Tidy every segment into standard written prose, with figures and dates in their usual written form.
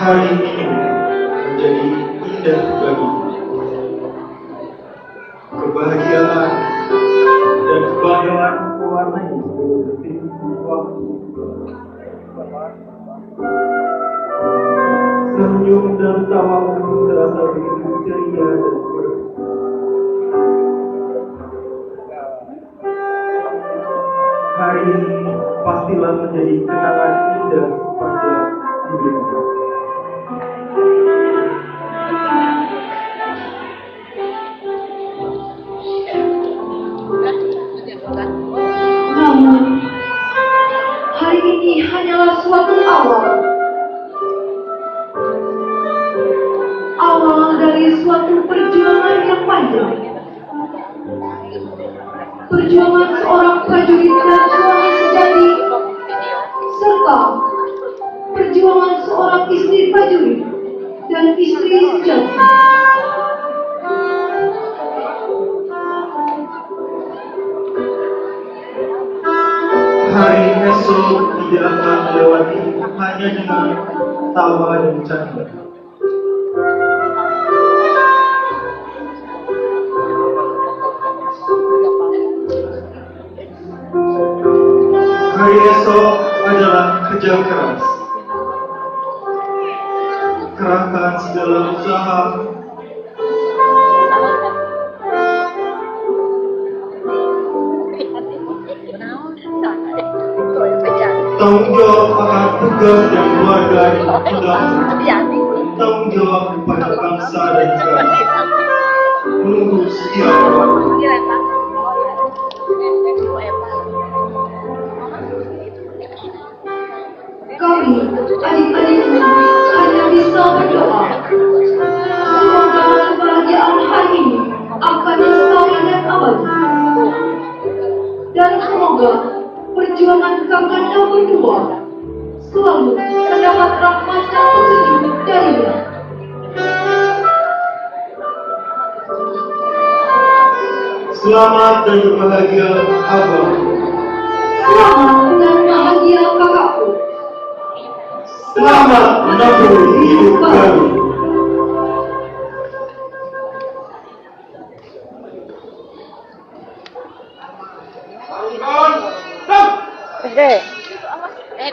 Hari ini menjadi indah bagiku. Kebahagiaan dan kebanggaan mewarnai seluruh detik waktu. Senyum dan tawamu terasa begitu ceria dan bersih. Hari ini pastilah menjadi kenangan indah sepanjang hidupku. Namun, hari ini hanyalah suatu awal. Awal dari suatu perjuangan yang panjang. Perjuangan seorang prajurit dan suami sejati, serta perjuangan seorang istri prajurit dan istri sejati. Hari esok tidak akan melewati hanya dengan tawa dan canda. Hari esok adalah kerja keras. Kerahkan segala usaha, tanggung jawab akan tugas dan keluarga yang sudah tanggung jawab kepada bangsa dan negara. Menunggu setiap waktu. Kami, adik-adikmu, hanya bisa berdoa. Semoga kebahagiaan hari ini akan lestari dan abadi. Dan semoga perjuangan kalian yang berdua selalu mendapat rahmat dan petunjuk darinya. Selamat dan berbahagia abang. Selamat dan bahagia kakakku. Selamat menabur hidup baru.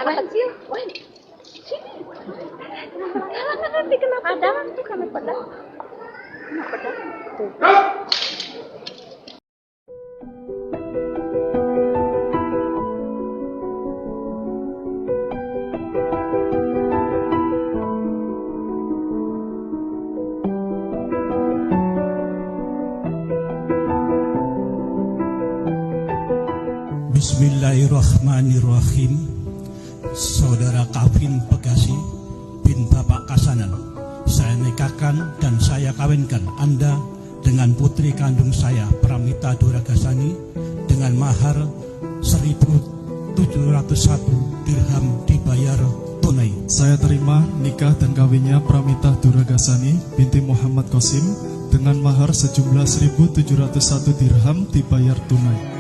Kecil, sini. Nanti kena padang tuh, kena padang. Tuh. Bismillahirrahmanirrahim. Saudara Kavin Pegasi bin Bapak Kasanan, saya nikahkan dan saya kawinkan Anda dengan putri kandung saya, Pramita Duragasani, dengan mahar 1.701 dirham dibayar tunai. Saya terima nikah dan kawinnya Pramita Duragasani binti Muhammad Qasim dengan mahar sejumlah 1.701 dirham dibayar tunai.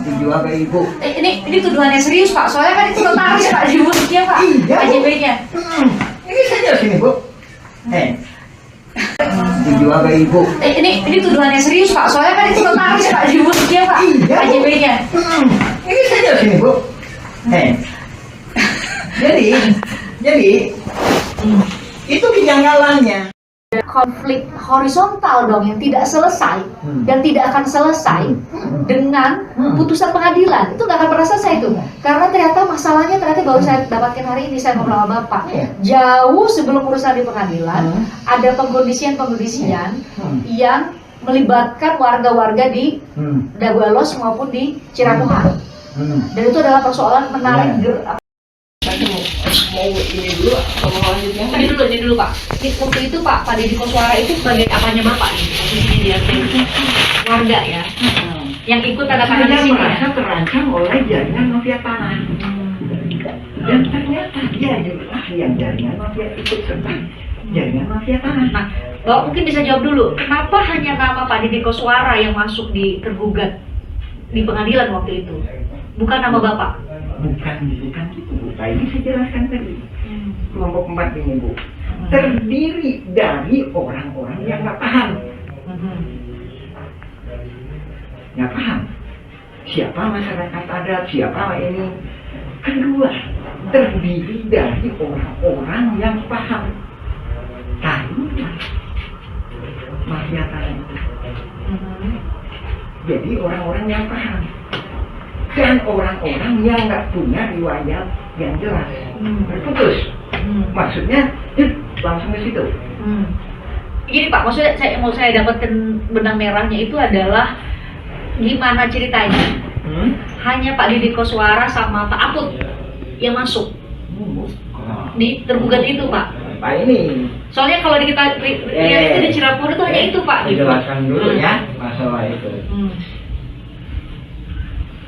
Dijual ke ibu. Ini tuduhannya serius Pak, soalnya kan itu notaris Pak di musiknya Pak. Iya, Bu. KJP-nya. Ini saja sini Bu. Dijual ke ibu. Ini tuduhannya serius Pak, soalnya kan itu notaris Pak di musiknya Pak. Iya, Bu. KJP-nya. Ini saja sini Bu. Jadi Jadi itu kejanggalannya. Konflik horizontal dong yang tidak selesai dan tidak akan selesai dengan putusan pengadilan. Itu nggak akan pernah selesai itu. Karena ternyata masalahnya baru saya dapatkan hari ini, saya ngobrol sama Bapak. Jauh sebelum urusan di pengadilan, ada pengkondisian yang melibatkan warga-warga di Dagualos maupun di Ciramuha. Dan itu adalah persoalan menarik Mau ini dulu atau mau lanjutnya? Ini dulu Pak. Waktu itu Pak Deddy Koswara itu sebagai apanya Bapak nih? Posisinya dia warga ya. Yang ikut tanda tangan di Saya sini. merasa terancam oleh jaringan mafia tanah. Dan ternyata dia juga yang jaringan mafia ikut serta jaringan mafia tanah. Nah, Bapak mungkin bisa jawab dulu, kenapa hanya nama Pak Deddy Koswara yang masuk di tergugat di pengadilan waktu itu? Bukan nama Bapak? Bukan gitu Bu. Ini saya jelaskan tadi. Kelompok 4 ini Bu, terdiri dari orang-orang yang nggak paham. Nggak paham siapa masyarakat adat, siapa ini. Kedua, terdiri dari orang-orang yang paham tahu mafia tanah itu. Jadi orang-orang yang paham dan orang-orang yang nggak punya riwayat yang jelas. Terputus. Maksudnya langsung ke situ. Gini Pak, maksudnya mau saya dapatkan benang merahnya itu adalah gimana ceritanya? Hanya Pak Deddy Koswara sama Pak Aput yang masuk di tergugat itu Pak. Pak ini. Soalnya kalau kita lihat itu di Cirebon itu hanya itu Pak. Dijelaskan dulu ya masalah itu.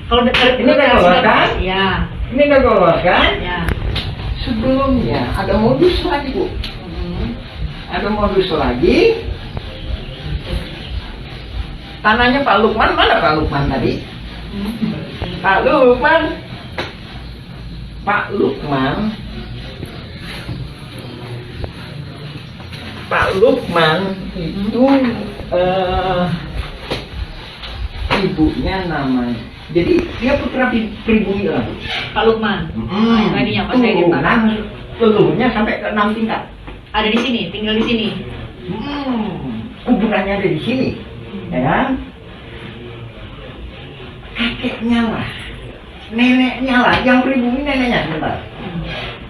Kalau Ini udah keluar kan? Ya. Ini udah keluar kan? Ya. Sebelumnya ada modus lagi Bu. Ada modus lagi. Tanahnya Pak Lukman, mana Pak Lukman tadi? Pak Lukman. Pak Lukman itu ibunya namanya. Jadi dia putra pribumi lah. Pak Lukman. Tadi yang pas saya di Pak. Telurnya sampai ke 6 tingkat. Ada di sini, tinggal di sini. Kuburannya ada di sini. Ya. Kakeknya lah, neneknya lah, yang pribumi neneknya sebentar.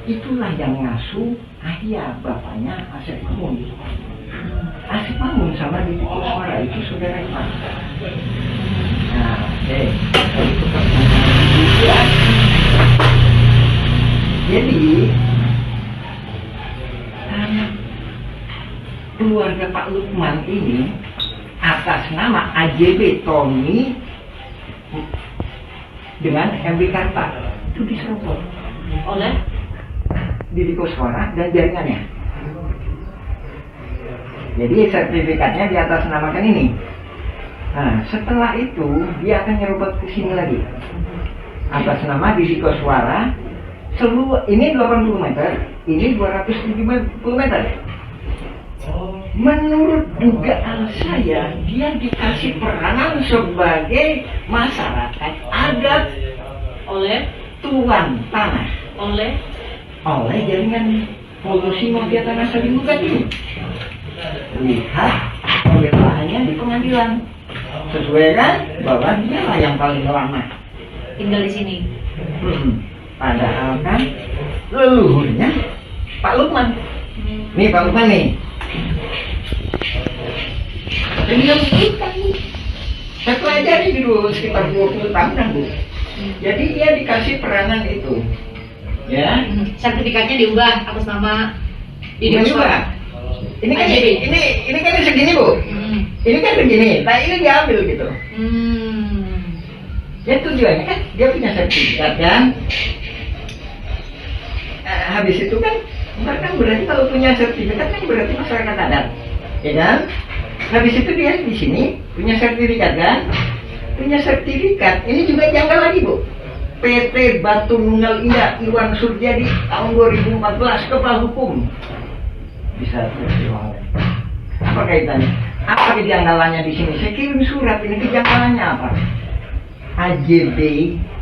Itulah yang ngasuh ayah bapaknya Asep Mamun. Asep Mamun sama Deddy Koswara itu saudara Iman. Nah, itu jadi keluarga Pak Lukman ini atas nama AJB Tommy dengan MB Karta itu diserobot Oleh Deddy Koswara dan jaringannya. Jadi sertifikatnya di atas namakan ini. Nah, setelah itu dia akan nyerobot ke sini lagi atas nama Deddy Koswara. Seluruh ini 80 meter, ini 270 meter. Menurut dugaan saya, dia dikasih peranan sebagai masyarakat adat oleh tuan tanah oleh jaringan polusi mafia tanah Sadimuka ini. Lihat pembelaannya di pengadilan, sesuai kan bahwa dia lah yang paling lama tinggal di sini. Padahal kan leluhurnya Pak Lukman. Nih Pak Lukman nih. Dan dia bukan Bu. Saya pelajari dulu sekitar 20 tahunan Bu. Jadi dia dikasih peranan itu. Ya. Sertifikatnya diubah atas nama Deddy Bukan juga. Koswara. Ini kan AJB. ini kan segini Bu. Ini kan begini. Nah ini diambil gitu. Ya tujuannya kan dia punya sertifikat kan. Habis itu kan berarti kalau punya sertifikat kan berarti masyarakat adat, ya kan? Habis itu dia di sini punya sertifikat kan? Punya sertifikat. Ini juga janggal lagi Bu. PT Batu Nunggal Indah Iwan Surjadi tahun 2014 kepala hukum. Bisa apa kaitannya? Apa kejanggalannya di sini? Saya kirim surat ini kejanggalannya apa? AJB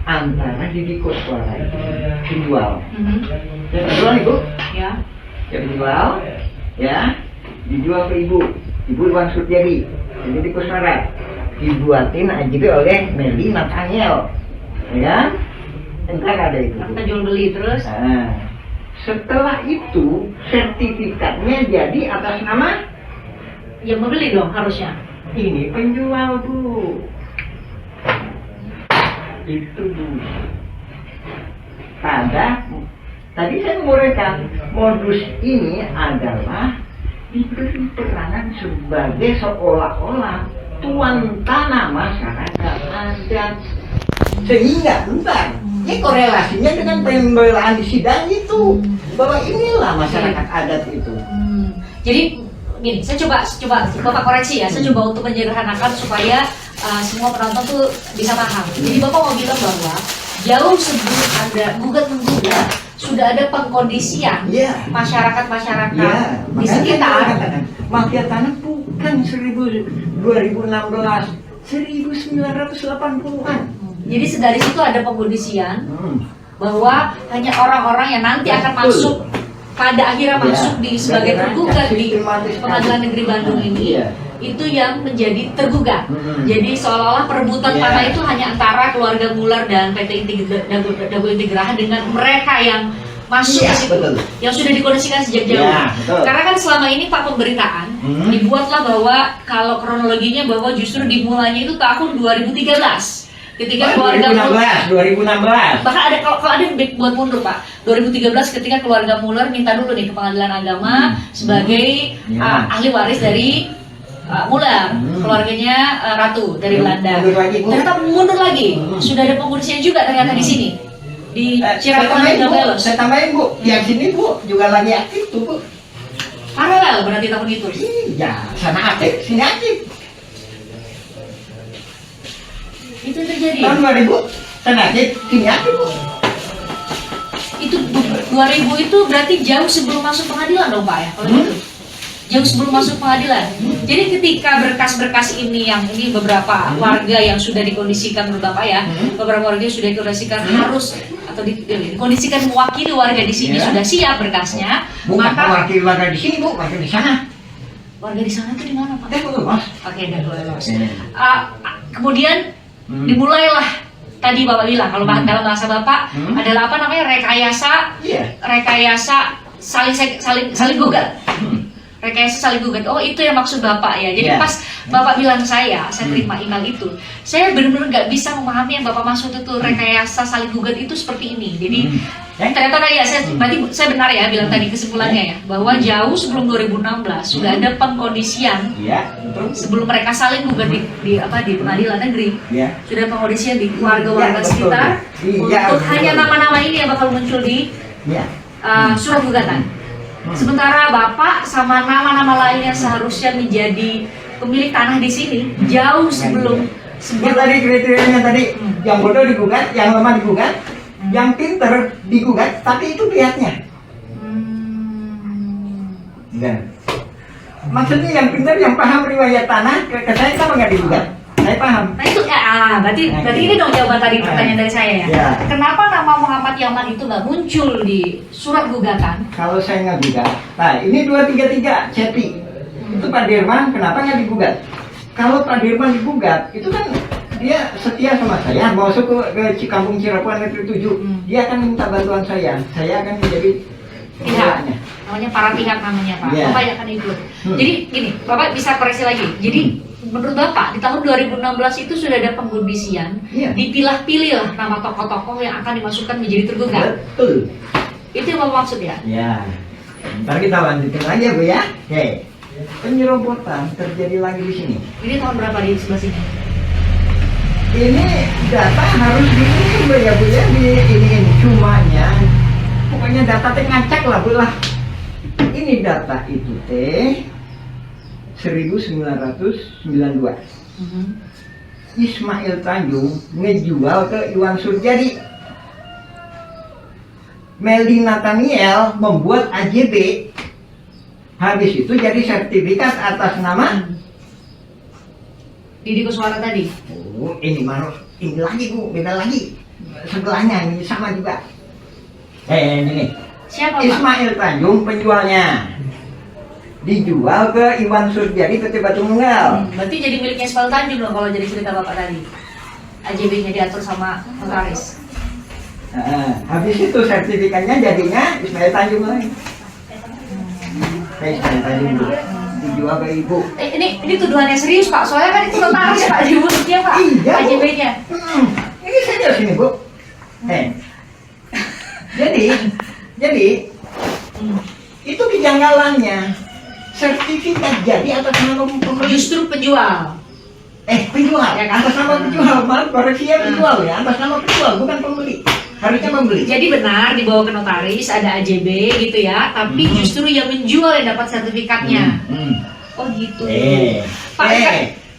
antara Didi Koswara dijual. Yang dijual Ibu? Ya. Yang dijual, ya, dijual ke Ibu Iwan Suryadi, Didi Koswara, dibuatin aja oleh Melly Nathaniel, ya, entar ada itu. Kita jual beli terus. Nah, setelah itu sertifikatnya jadi atas nama Yang membeli dong harusnya. ini penjual Bu. Itu Bu. Tadi saya menguraikan modus ini adalah diberi peranan sebagai seolah-olah tuan tanah masyarakat adat, sehingga bentar ini korelasinya dengan pembelaan di sidang itu bahwa inilah masyarakat adat itu. Jadi gini, saya coba Bapak koreksi ya, saya coba untuk menyederhanakan supaya semua penonton tuh bisa paham. Jadi Bapak mau bilang bahwa jauh sebelum ada gugat-menggugat sudah ada pengkondisian masyarakat-masyarakat di sekitar. Mafia tanah bukan 2016, 1980-an. Jadi dari situ ada pengkondisian bahwa hanya orang-orang yang nanti akan masuk pada akhirnya masuk di sebagai tergugat di Pengadilan Negeri Bandung ini, itu yang menjadi tergugat. Jadi seolah-olah perebutan tanah itu hanya antara keluarga Muller dan PT Dago Integraha dengan mereka yang masuk ke situ, yang sudah dikondisikan sejak jauh. Karena kan selama ini Pak pemberitaan dibuatlah bahwa kalau kronologinya bahwa justru dimulainya itu tahun 2013. Ketika keluarga 2016. Bahkan ada kalau ada buat mundur Pak, 2013 ketika keluarga Muller minta dulu nih ke Pengadilan Agama sebagai ahli waris dari Muller, keluarganya Ratu dari Belanda. Ternyata mundur lagi, sudah ada pengurusnya juga ternyata di sini di Cirebon dan Gamelos. Saya tambahin Bu, yang sini Bu juga lagi aktif tuh Bu. Paralel berarti tahun itu. Iya, sana aktif, sini aktif. Itu terjadi. Tahun 2000, sana aktif, sini aktif Bu. Itu 2000 itu berarti jauh sebelum masuk pengadilan dong Pak ya, kalau gitu. Jauh sebelum masuk pengadilan. Jadi ketika berkas-berkas ini yang ini beberapa warga yang sudah dikondisikan menurut Bapak ya, beberapa warga yang sudah dikondisikan harus atau dikondisikan mewakili warga di sini sudah siap berkasnya, Maka maka wakil warga di sini Bu, warga di sana. warga di sana itu di mana Pak? Mas. Oke, Dagoelos. Kemudian dimulailah tadi Bapak bilang kalau dalam bahasa Bapak adalah apa namanya rekayasa saling gugat. Rekayasa saling gugat. Oh, itu yang maksud Bapak ya. Jadi pas Bapak bilang saya terima email itu, saya benar-benar nggak bisa memahami yang Bapak maksud itu rekayasa saling gugat itu seperti ini. Jadi ternyata ya berarti saya benar ya bilang tadi kesimpulannya ya bahwa jauh sebelum 2016 sudah ada pengkondisian sebelum mereka saling gugat di Pengadilan Negeri sudah pengkondisian di warga-warga sekitar untuk hanya nama-nama ini yang bakal muncul di surat gugatan. Sementara Bapak sama nama-nama lain yang seharusnya menjadi pemilik tanah di sini jauh sebelum Yang tadi kriterianya tadi, yang bodoh digugat, yang lemah digugat, yang pinter digugat, tapi itu pihaknya. Maksudnya yang pinter, yang paham riwayat tanah, ke saya kenapa nggak digugat? Saya paham. Nah itu berarti ini dong jawaban tadi pertanyaan dari saya ya. Kenapa nama Muhammad Yaman itu nggak muncul di surat gugatan? Kalau saya nggak gugat, nah ini 233 Ceti, itu Pak Dirman, kenapa nggak digugat? Kalau Pak Dirman digugat, itu kan dia setia sama saya, masuk ke Cikampung Cirebon Negeri 7, dia akan minta bantuan saya akan menjadi pihaknya. Namanya para pihak namanya Pak, Bapak akan ikut. Jadi gini, Bapak bisa koreksi lagi. Jadi menurut Bapak di tahun 2016 itu sudah ada pengkondisian, dipilah-pilih lah nama tokoh-tokoh yang akan dimasukkan menjadi tergugat. Betul. Itu yang Bapak maksud ya? Ya. Ntar kita lanjutin lagi ya Bu ya. Oke. Penyerobotan terjadi lagi di sini. Ini tahun berapa di sebelah sini? Ini data harus diisi ya Bu ya, di ini cumanya pokoknya data teh ngacak lah Bu lah. Ini data itu teh 1992. Ismail Tanjung ngejual ke Iwan Suryadi. Melly Nathaniel membuat AJB. Habis itu jadi sertifikat atas nama Didi Koswara tadi. Oh, ini lagi Bu, beda lagi. sebelahnya ini sama juga. Ini Siapa Pak? Ismail Tanjung penjualnya. Dijual ke Iwan Surjadi PT Batu Nunggal. Berarti jadi miliknya Ismail Tanjung dong kalau jadi cerita Bapak tadi. AJB-nya diatur sama notaris. Habis itu sertifikatnya jadinya Ismail Tanjung lagi. Ismail Tanjung dijual ke ibu. Ini tuduhannya serius Pak, soalnya kan itu notaris Pak di mulutnya Pak. Iya, Bu. AJB-nya. Ini serius ini Bu. Jadi itu kejanggalannya. Sertifikat jadi atas nama pembeli. Justru penjual. Penjual ya, atas nama penjual. Maaf, koreksi ya, penjual ya, atas nama penjual bukan pembeli. Harusnya membeli. Jadi benar dibawa ke notaris ada AJB gitu ya, tapi justru yang menjual yang dapat sertifikatnya. Oh gitu. Pak,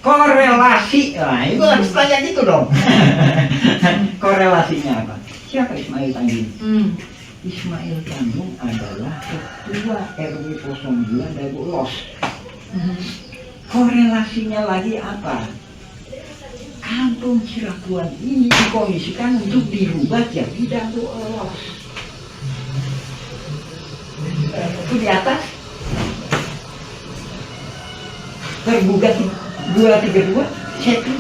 Korelasi. Nah, itu harus tanya gitu dong. Korelasinya apa? Siapa Ismail Tanjung? Ismail Tanjung adalah ketua RW 02 Dago Los. Korelasinya lagi apa? Kampung Cirakuan ini dikondisikan untuk dirubah jadi Dago Los. Itu di atas tergugat 232 setting.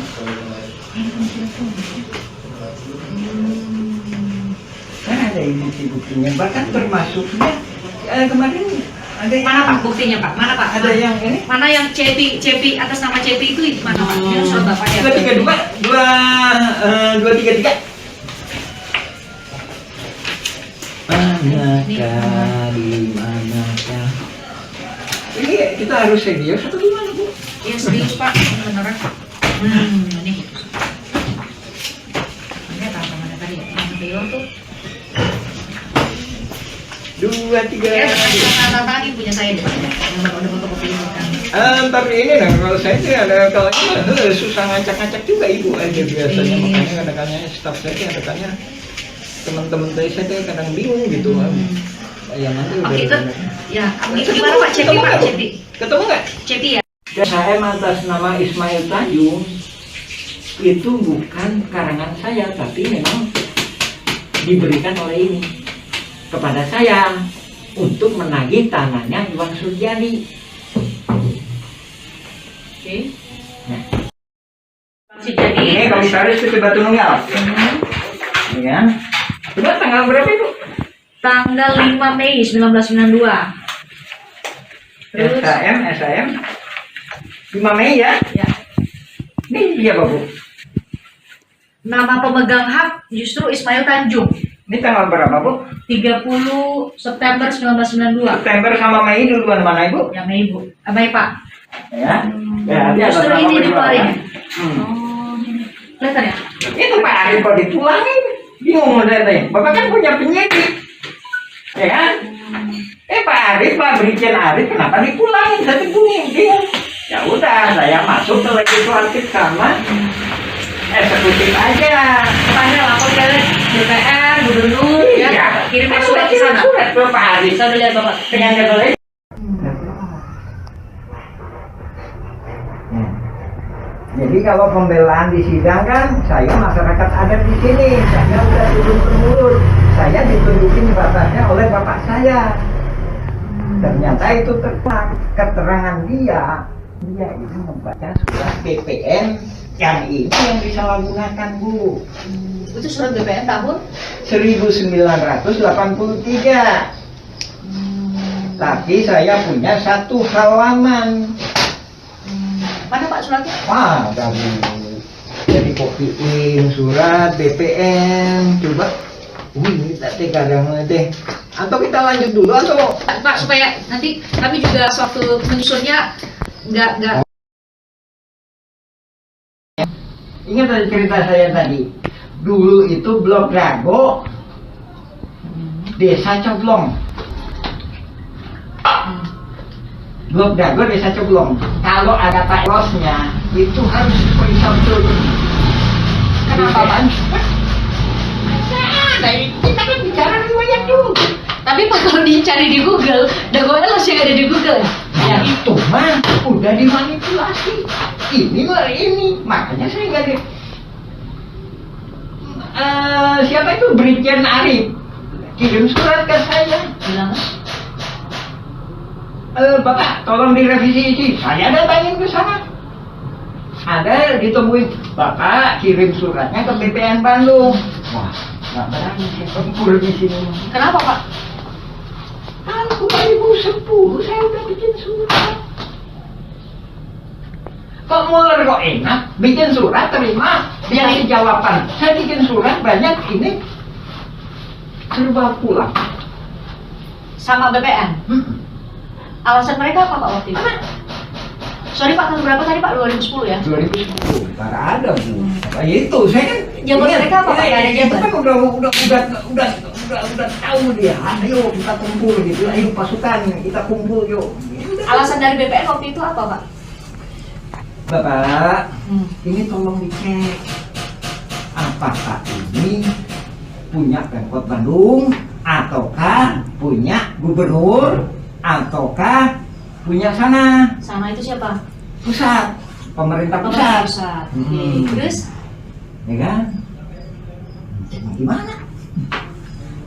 Kan ada bukti-buktinya, bahkan termasuknya kemarin ada yang, mana Pak buktinya Pak? Mana Pak? ada yang ini Mana yang CP atas nama CP itu mana Pak? Ini surat Bapak ya. 233. Manakah di manakah? Ini kita harus serius atau gimana Bu? Iya serius Pak, beneran. Ini. Ini apa mana tadi? Yang beliau tuh. 233. Ya, tanda punya saya deh. Udah fotokopi ini kan. Tapi ini nah kalau saya sih ada kalau ini susah ngacak-ngacak juga ibu aja biasanya, makanya kadang-kadang staff saya sih kadang-kadang teman-teman saya kadang bingung gitu. Ya nanti udah. Itu ya, itu gimana Pak Cepi Pak Cepi? Ketemu nggak? Cepi ya. Saya atas nama Ismail Tanjung itu bukan karangan saya, tapi memang diberikan oleh ini kepada saya untuk menagih tanahnya Iwan Surjadi. Oke. Nah. Jadi Ini komisaris PT Batu Nunggal. Ya. Coba tanggal berapa itu? tanggal 5 Mei 1992. Terus SAM 5 Mei ya? ya, Ini dia Bu. nama pemegang hak justru Ismail Tanjung. Ini tanggal berapa Bu? 30 September 1992. September sama Mei duluan mana Ibu? Ya Mei Bu. Mei Pak. Ya. Ya, dia Justru atas nama ini penjual, dikeluarin. ya. Oh, ini. Kelihatan ya? Itu Pak Arif kok dipulangin. Bingung saya tanya. Bapak kan punya penyidik. Ya kan? Pak Arif, Pak Brigjen Arif kenapa dipulangin? Saya bingung. Ya udah, saya masuk ke legislatif sama eksekutif aja. Tanya lapor ke DPR, gubernur, ya. Kirim surat ke sana. Surat ke Pak Arif. Saya udah lihat Bapak. Pengen boleh. Jadi kalau pembelaan di sidang kan, saya masyarakat adat di sini, saya udah turun temurun, saya ditunjukin bapaknya oleh bapak saya. Ternyata itu terang keterangan dia ini membaca surat BPN yang ini yang disalahgunakan Bu. Itu surat BPN tahun 1983. Tapi saya punya satu halaman. mana Pak suratnya? Wah, kamu jadi kopiin surat BPN, coba. Ini tadi kadang teh. Atau kita lanjut dulu atau? Pak supaya nanti kami juga waktu menyusunnya nggak. Ingat tadi cerita saya tadi. Dulu itu Blok Dago, Desa Coblong. Blok Dago Desa Coblong. Kalau ada Pak Losnya itu harus periksa betul. Kenapa Pak? Kita kan bicara riwayat dulu. Tapi Pak kalau dicari di Google, Dago Elos yang ada di Google. Ya itu mah udah dimanipulasi. Ini lah ini, makanya saya nggak siapa itu Brigjen Arif kirim surat ke saya. Bilang, Bapak tolong direvisi ini. Saya datangin ke sana. Ada ditemuin, Bapak kirim suratnya ke BPN Bandung. Wah, nggak berani saya kumpul di sini. kenapa Pak? Tahun 2010 saya udah bikin surat. Kok Muller kok enak, bikin surat terima, biar jawaban. Saya bikin surat banyak ini serba pulang. Sama BPN? Alasan mereka apa Pak waktu itu? Sorry Pak, tahun berapa tadi Pak? 2010 ya? 2010, karena ada Bu. Nah, itu saya kan. Jawaban ingat, mereka apa, Pak? Nggak ada itu jawaban? kan udah tahu dia. Ayo kita kumpul gitu, ayo pasukan kita kumpul yuk. Alasan dari BPN waktu itu apa Pak? Bapak, ini tolong dicek. Apakah ini punya Pemkot Bandung, ataukah punya gubernur, ataukah punya sana Sana itu siapa? pusat, pemerintah Pemerintah pusat. pusat. Oke, terus? Ya kan? Gimana?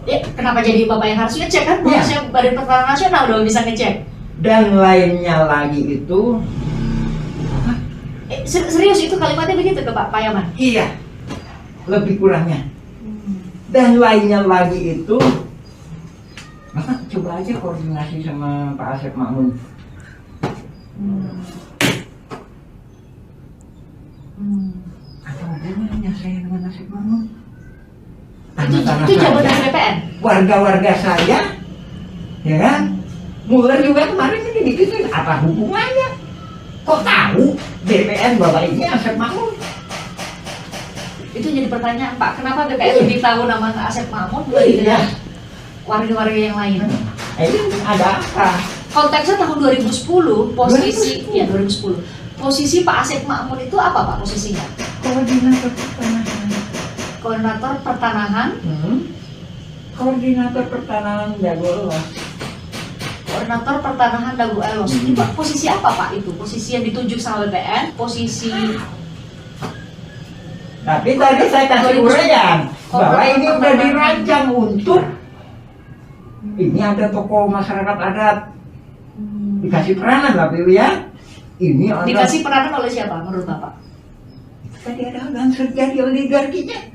Ya, kenapa jadi Bapak yang harus ngecek kan? Iya. Harusnya Badan Pertahanan Nasional udah bisa ngecek. Dan lainnya lagi itu, Serius itu kalimatnya begitu ke Pak Yaman? iya, lebih kurangnya. Dan lainnya lagi itu, Bapak coba aja koordinasi sama Pak Asep Makmun. Apa hubungannya saya dengan Asep Makmun? Itu jabatan BPN? Warga-warga saya, ya kan? Muller juga kemarin ini dibikin, apa hubungannya? Kok tahu BPN bapak ini Asep Makmun? Itu jadi pertanyaan Pak, kenapa BPN lebih tahu nama Asep Makmun dibandingkan warga-warga yang lain? Ini ada apa? Konteksnya tahun 2010, posisi ya 2010. Posisi Pak Asep Makmun itu apa Pak posisinya? Koordinator pertanahan. Koordinator pertanahan, Koordinator pertanahan Jagolos. koordinator pertanahan Dago Elos. Itu Pak, posisi apa Pak itu? Posisi yang ditunjuk sama BPN, posisi Tapi tadi saya kasih uraian bahwa ini udah dirancang untuk ini ada tokoh masyarakat adat dikasih peranan lah Bu ya. Ini ada dikasih peranan oleh siapa menurut Bapak? tadi ada langsung jadi oligarkinya.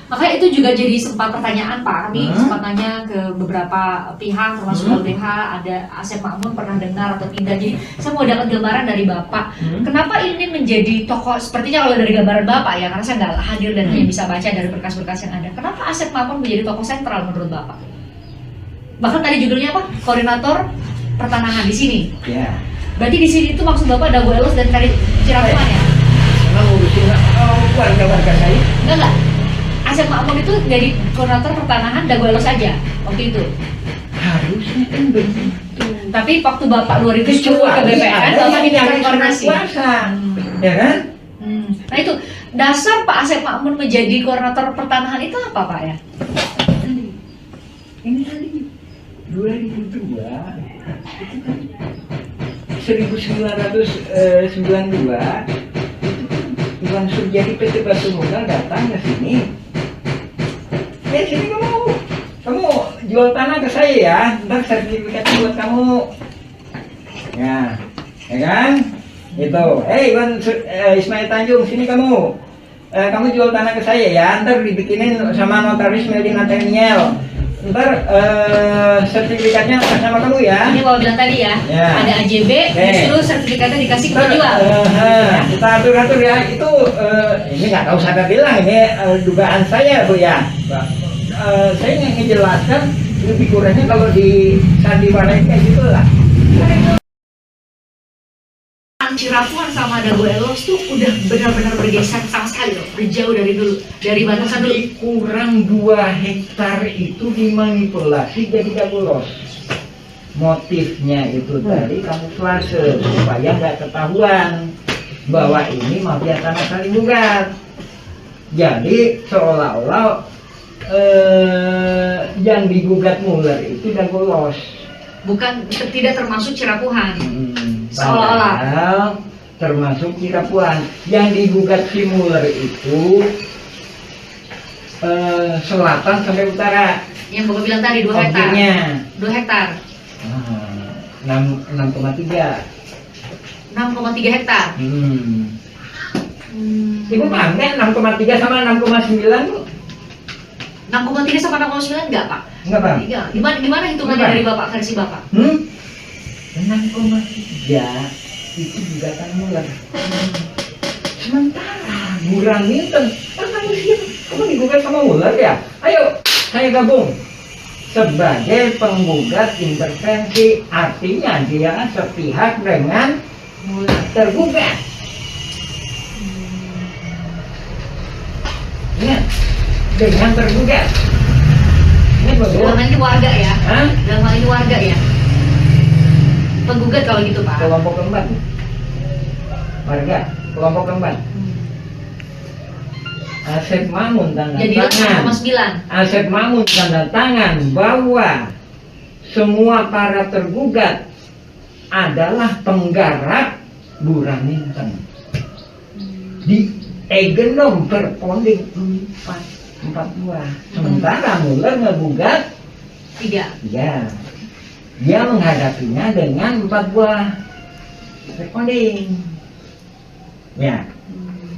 Makanya itu juga jadi sempat pertanyaan Pak. Kami sempat nanya ke beberapa pihak termasuk LBH, ada Asep Makmun pernah dengar atau tidak. Jadi saya mau dapat gambaran dari Bapak. Kenapa ini menjadi tokoh, sepertinya kalau dari gambaran Bapak ya, karena saya nggak hadir dan hanya bisa baca dari berkas-berkas yang ada. Kenapa Asep Makmun menjadi tokoh sentral menurut Bapak? Bahkan tadi judulnya apa? Koordinator pertanahan di sini. Ya. Berarti di sini itu maksud Bapak Dago Elos dan Kari Cirakuan ya? Karena ngurusin warga-warga saya. Enggak. Asep Makmun itu jadi koordinator pertanahan Dago Elos aja waktu itu. Harusnya kan begitu. Tapi waktu Bapak 2010 ke BPN, Bapak diminta koordinasi. Ya kan? Nah itu dasar Pak Asep Makmun menjadi koordinator pertanahan itu apa Pak ya? Ini tadi 2002 itu kan 1992 Iwan Suryadi PT Batu Modal datang ke sini. Sini kamu jual tanah ke saya ya, ntar sertifikatnya buat kamu. Ya kan? Itu. Iwan Ismail Tanjung, sini kamu. Kamu jual tanah ke saya ya, ntar dibikinin sama notaris Meldi Nathaniel. Ntar sertifikatnya atas nama kamu ya. Ini mau bilang tadi ya, ada AJB, justru sertifikatnya dikasih ke penjual. Kita atur-atur ya, itu ini nggak tahu saya bilang, ini dugaan saya Bu ya. Saya ingin menjelaskan lebih kurangnya kalau di sandiwara kayak gitu lah. Cirakuan sama Dago Elos tuh udah benar-benar bergeser sama sekali loh, berjauh dari dulu, dari batasan dulu. Kurang 2 hektar itu dimanipulasi jadi Dagolos. Motifnya itu tadi kamuflase supaya nggak ketahuan bahwa ini mafia tanah Salimbugan. Jadi seolah-olah yang digugat Muller itu Dagolos. Bukan, tidak termasuk Cirakuhan. Seolah-olah termasuk Cisapuan. Yang digugat si Muller itu selatan sampai utara. Yang Bapak bilang tadi 2 hektar. Objeknya 2 hektar. 6,3. 6,3 hektar. Ibu paham kan 6,3 sama 6,9? 6,3 sama 6,9 enggak, Pak? Enggak paham? Iya. Gimana hitungannya Enggak. dari Bapak, versi Bapak? 6,3 itu gugatan Muller. Sementara Burhan Minten, kamu digugat sama Muller ya? Ayo, saya gabung sebagai penggugat intervensi, artinya dia sepihak dengan tergugat. Ingat, dengan tergugat. Ini Dalam hal ini warga ya? Hah? Dalam hal ini warga ya? Penggugat kalau gitu, Pak. Kelompok keempat, warga, kelompok keempat. Asep Mamun tanda Jadi tangan. 6,9. Asep Mamun tanda tangan bahwa semua para tergugat adalah penggarap Burhan Minten di Egenom Verponding 42. Sementara Muller ngegugat 3. ya, dia menghadapinya dengan 4 buah Verponding. Ya,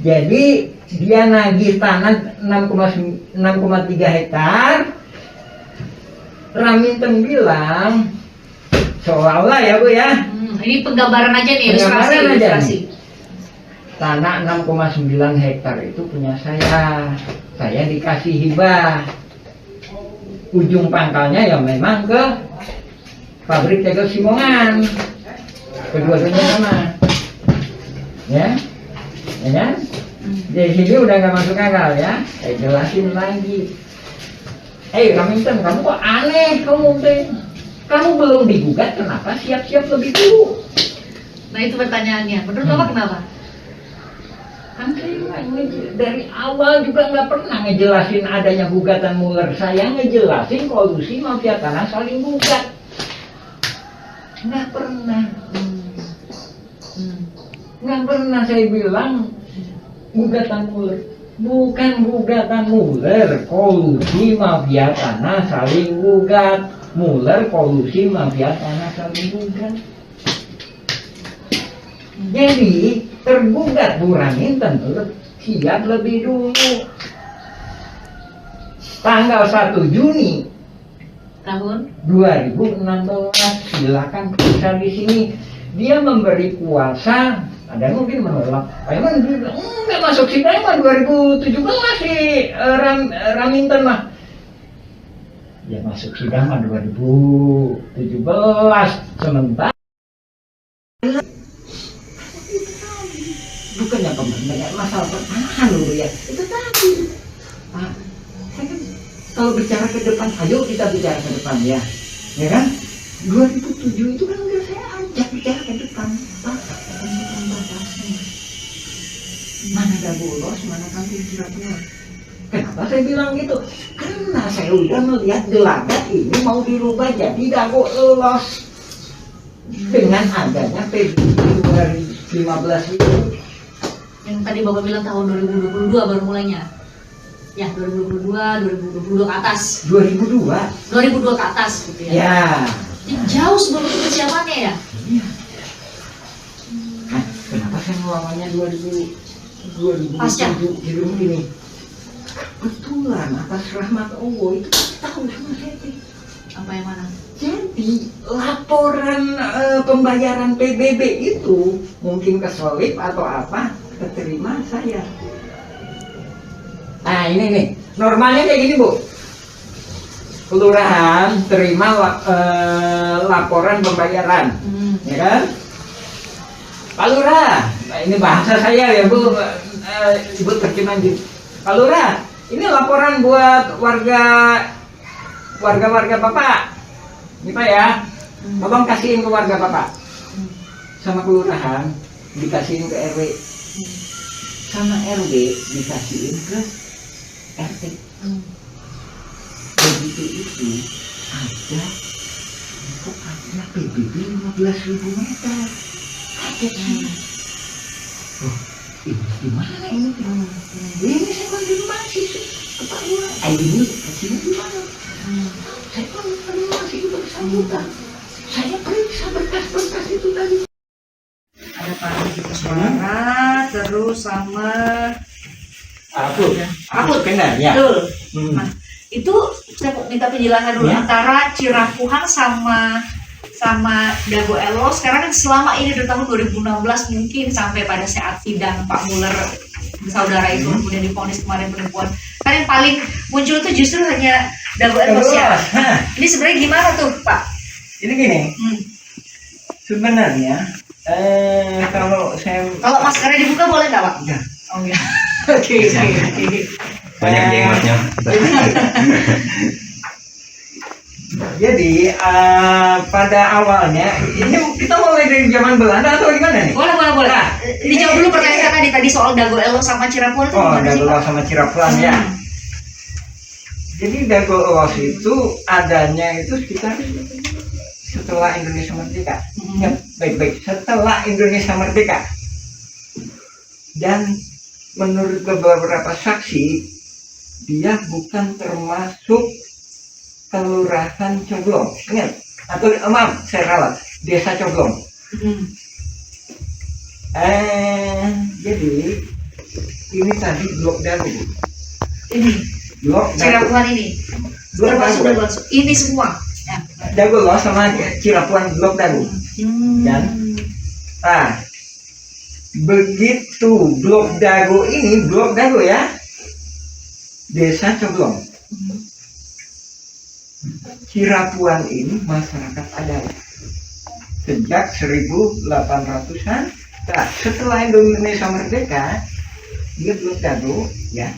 jadi dia nagih tanah 6,3 hektar. Raminten bilang seolah-olah ya Bu ya, Ini penggambaran aja nih, Penggambaran aja ilustrasi. tanah 6,9 hektar itu punya saya dikasih hibah. Ujung pangkalnya ya memang ke pabrik tegel Simongan, kedua-duanya sama ya, ya kan? Di sini udah nggak masuk akal ya. Saya jelasin lagi. Raminten, kamu kok aneh kamu teh? Kamu belum digugat, kenapa siap-siap lebih dulu? Nah itu pertanyaannya. Menurut Bapak kenapa? Kan saya dari awal juga nggak pernah ngejelasin adanya gugatan Muller. Saya ngejelasin kolusi mafia tanah saling gugat. Nggak pernah. Nggak pernah saya bilang gugatan Muller. Bukan gugatan Muller, kolusi mafia tanah saling gugat. Muller kolusi mafia tanah saling gugat. Jadi tergugat Burhan Minten siap lebih dulu. Tanggal 1 Juni Tahun 2016, silakan bisa di sini. Dia memberi kuasa. Ada mungkin menolak. Emang nggak masuk sidang mah 2017 sih Raminten mah. Ya masuk sidang mah 2017. Sementara bukannya pembenaran masalah pertahanan dulu ya. Itu tadi. Pak, saya kan kalau bicara ke depan, ayo kita bicara ke depan ya. Ya kan? 2007 itu kan udah saya ajak bicara ke depan. Pak, batasnya. Mana ada bolos, mana kantin Cisapuan. Kenapa saya bilang gitu? Karena saya udah melihat gelagat ini mau dirubah jadi dago lolos. Dengan adanya PBB 2015 itu. yang tadi Bapak bilang tahun 2022 baru mulainya. Ya, 2022 ke atas. 2002 2002 ke atas gitu ya. ya. Ini jauh sebelum itu persiapannya ya. Iya. Nah, kenapa saya melawannya 2007 Pasca. gitu ini? Kebetulan atas rahmat Allah itu tahu sama saya. Apa yang mana? Jadi laporan pembayaran PBB itu mungkin keselip atau apa keterima saya. Nah ini nih normalnya kayak gini Bu. Kelurahan terima laporan pembayaran, ya kan? Pak Lurah, nah, ini bahasa saya ya Bu, Ibu terjemahin gitu. Pak Lurah, ini laporan buat warga Bapak. Ini Pak ya, tolong kasihin ke warga Bapak. Sama kelurahan dikasihin ke RW, sama RW dikasihin ke RT. Begitu itu ada PBB 15.000 meter. Kaget saya. Di mana ini? Ini saya konfirmasi ke Pak Lurah. Ini kecilnya di mana? Saya konfirmasi ke bersangkutan. Saya periksa berkas-berkas itu tadi. Ada Pak Rudi Suara, terus sama Aku benar ya. betul. Nah, itu saya mau minta penjelasan dulu Ya. antara Cirapuhan sama Dago Elos. Sekarang kan selama ini dari tahun 2016 mungkin sampai pada saat sidang Pak Muller saudara itu kemudian divonis kemarin penipuan. Kan yang paling muncul tuh justru hanya Dago Elos ya. Hah, Ini sebenarnya gimana tuh Pak? ini gini. Hmm. Sebenarnya kalau saya Kalau maskernya dibuka boleh nggak Pak? ya, Oh ya. Oke. Banyak jengotnya. Jadi pada awalnya ini kita mulai dari zaman Belanda atau gimana nih? Boleh. Nah, Dijawab dulu pertanyaan saya tadi soal Dago Elos sama Cirapuhan itu Oh, gimana sih Dago Pak? Elos sama Cirapuhan ya. Jadi Dago Elos itu adanya itu sekitar setelah Indonesia merdeka. Ya, baik-baik. Setelah Indonesia merdeka. Dan menurut beberapa saksi, dia bukan termasuk kelurahan Coblong. Ingat? Atau maaf, saya ralat. Desa Coblong. Jadi ini tadi Blok Dago. Ini Blok Dago. Cirapuhan ini Blok termasuk Dago. Dago. Ini semua. Ya. Dago Elos sama Cirapuhan Blok Dago. Dan begitu Blok Dago ini, Blok Dago ya, Desa Coblong. Cirapuhan ini masyarakat adat sejak 1800-an. Nah, setelah Indonesia merdeka, dia Blok Dago ya,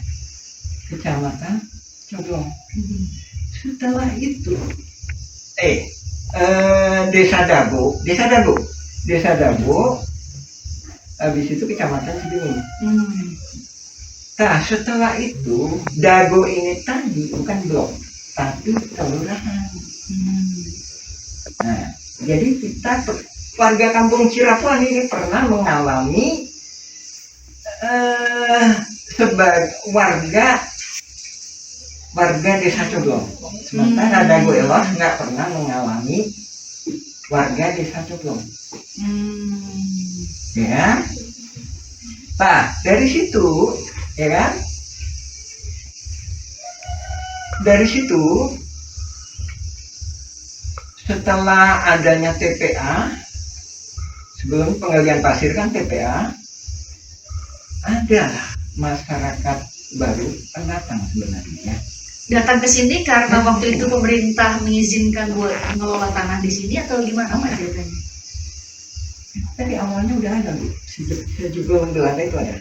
Kecamatan Coblong. Setelah itu Desa Dago, habis itu Kecamatan Cibinong. Nah, setelah itu Dago ini tadi bukan blok, tapi kelurahan. Nah, jadi kita warga kampung Cirapuhan ini pernah mengalami sebagai warga Desa Coblong. Sementara Dago Elos nggak pernah mengalami warga Desa Coblong. Ya. Nah, dari situ, ya kan? Dari situ, setelah adanya TPA, sebelum penggalian pasir kan TPA, ada masyarakat baru pendatang sebenarnya. Datang ke sini karena waktu itu pemerintah mengizinkan buat mengelola tanah di sini atau gimana Pak ceritanya? Tadi awalnya udah ada Bu, sebelum Belanda itu ada.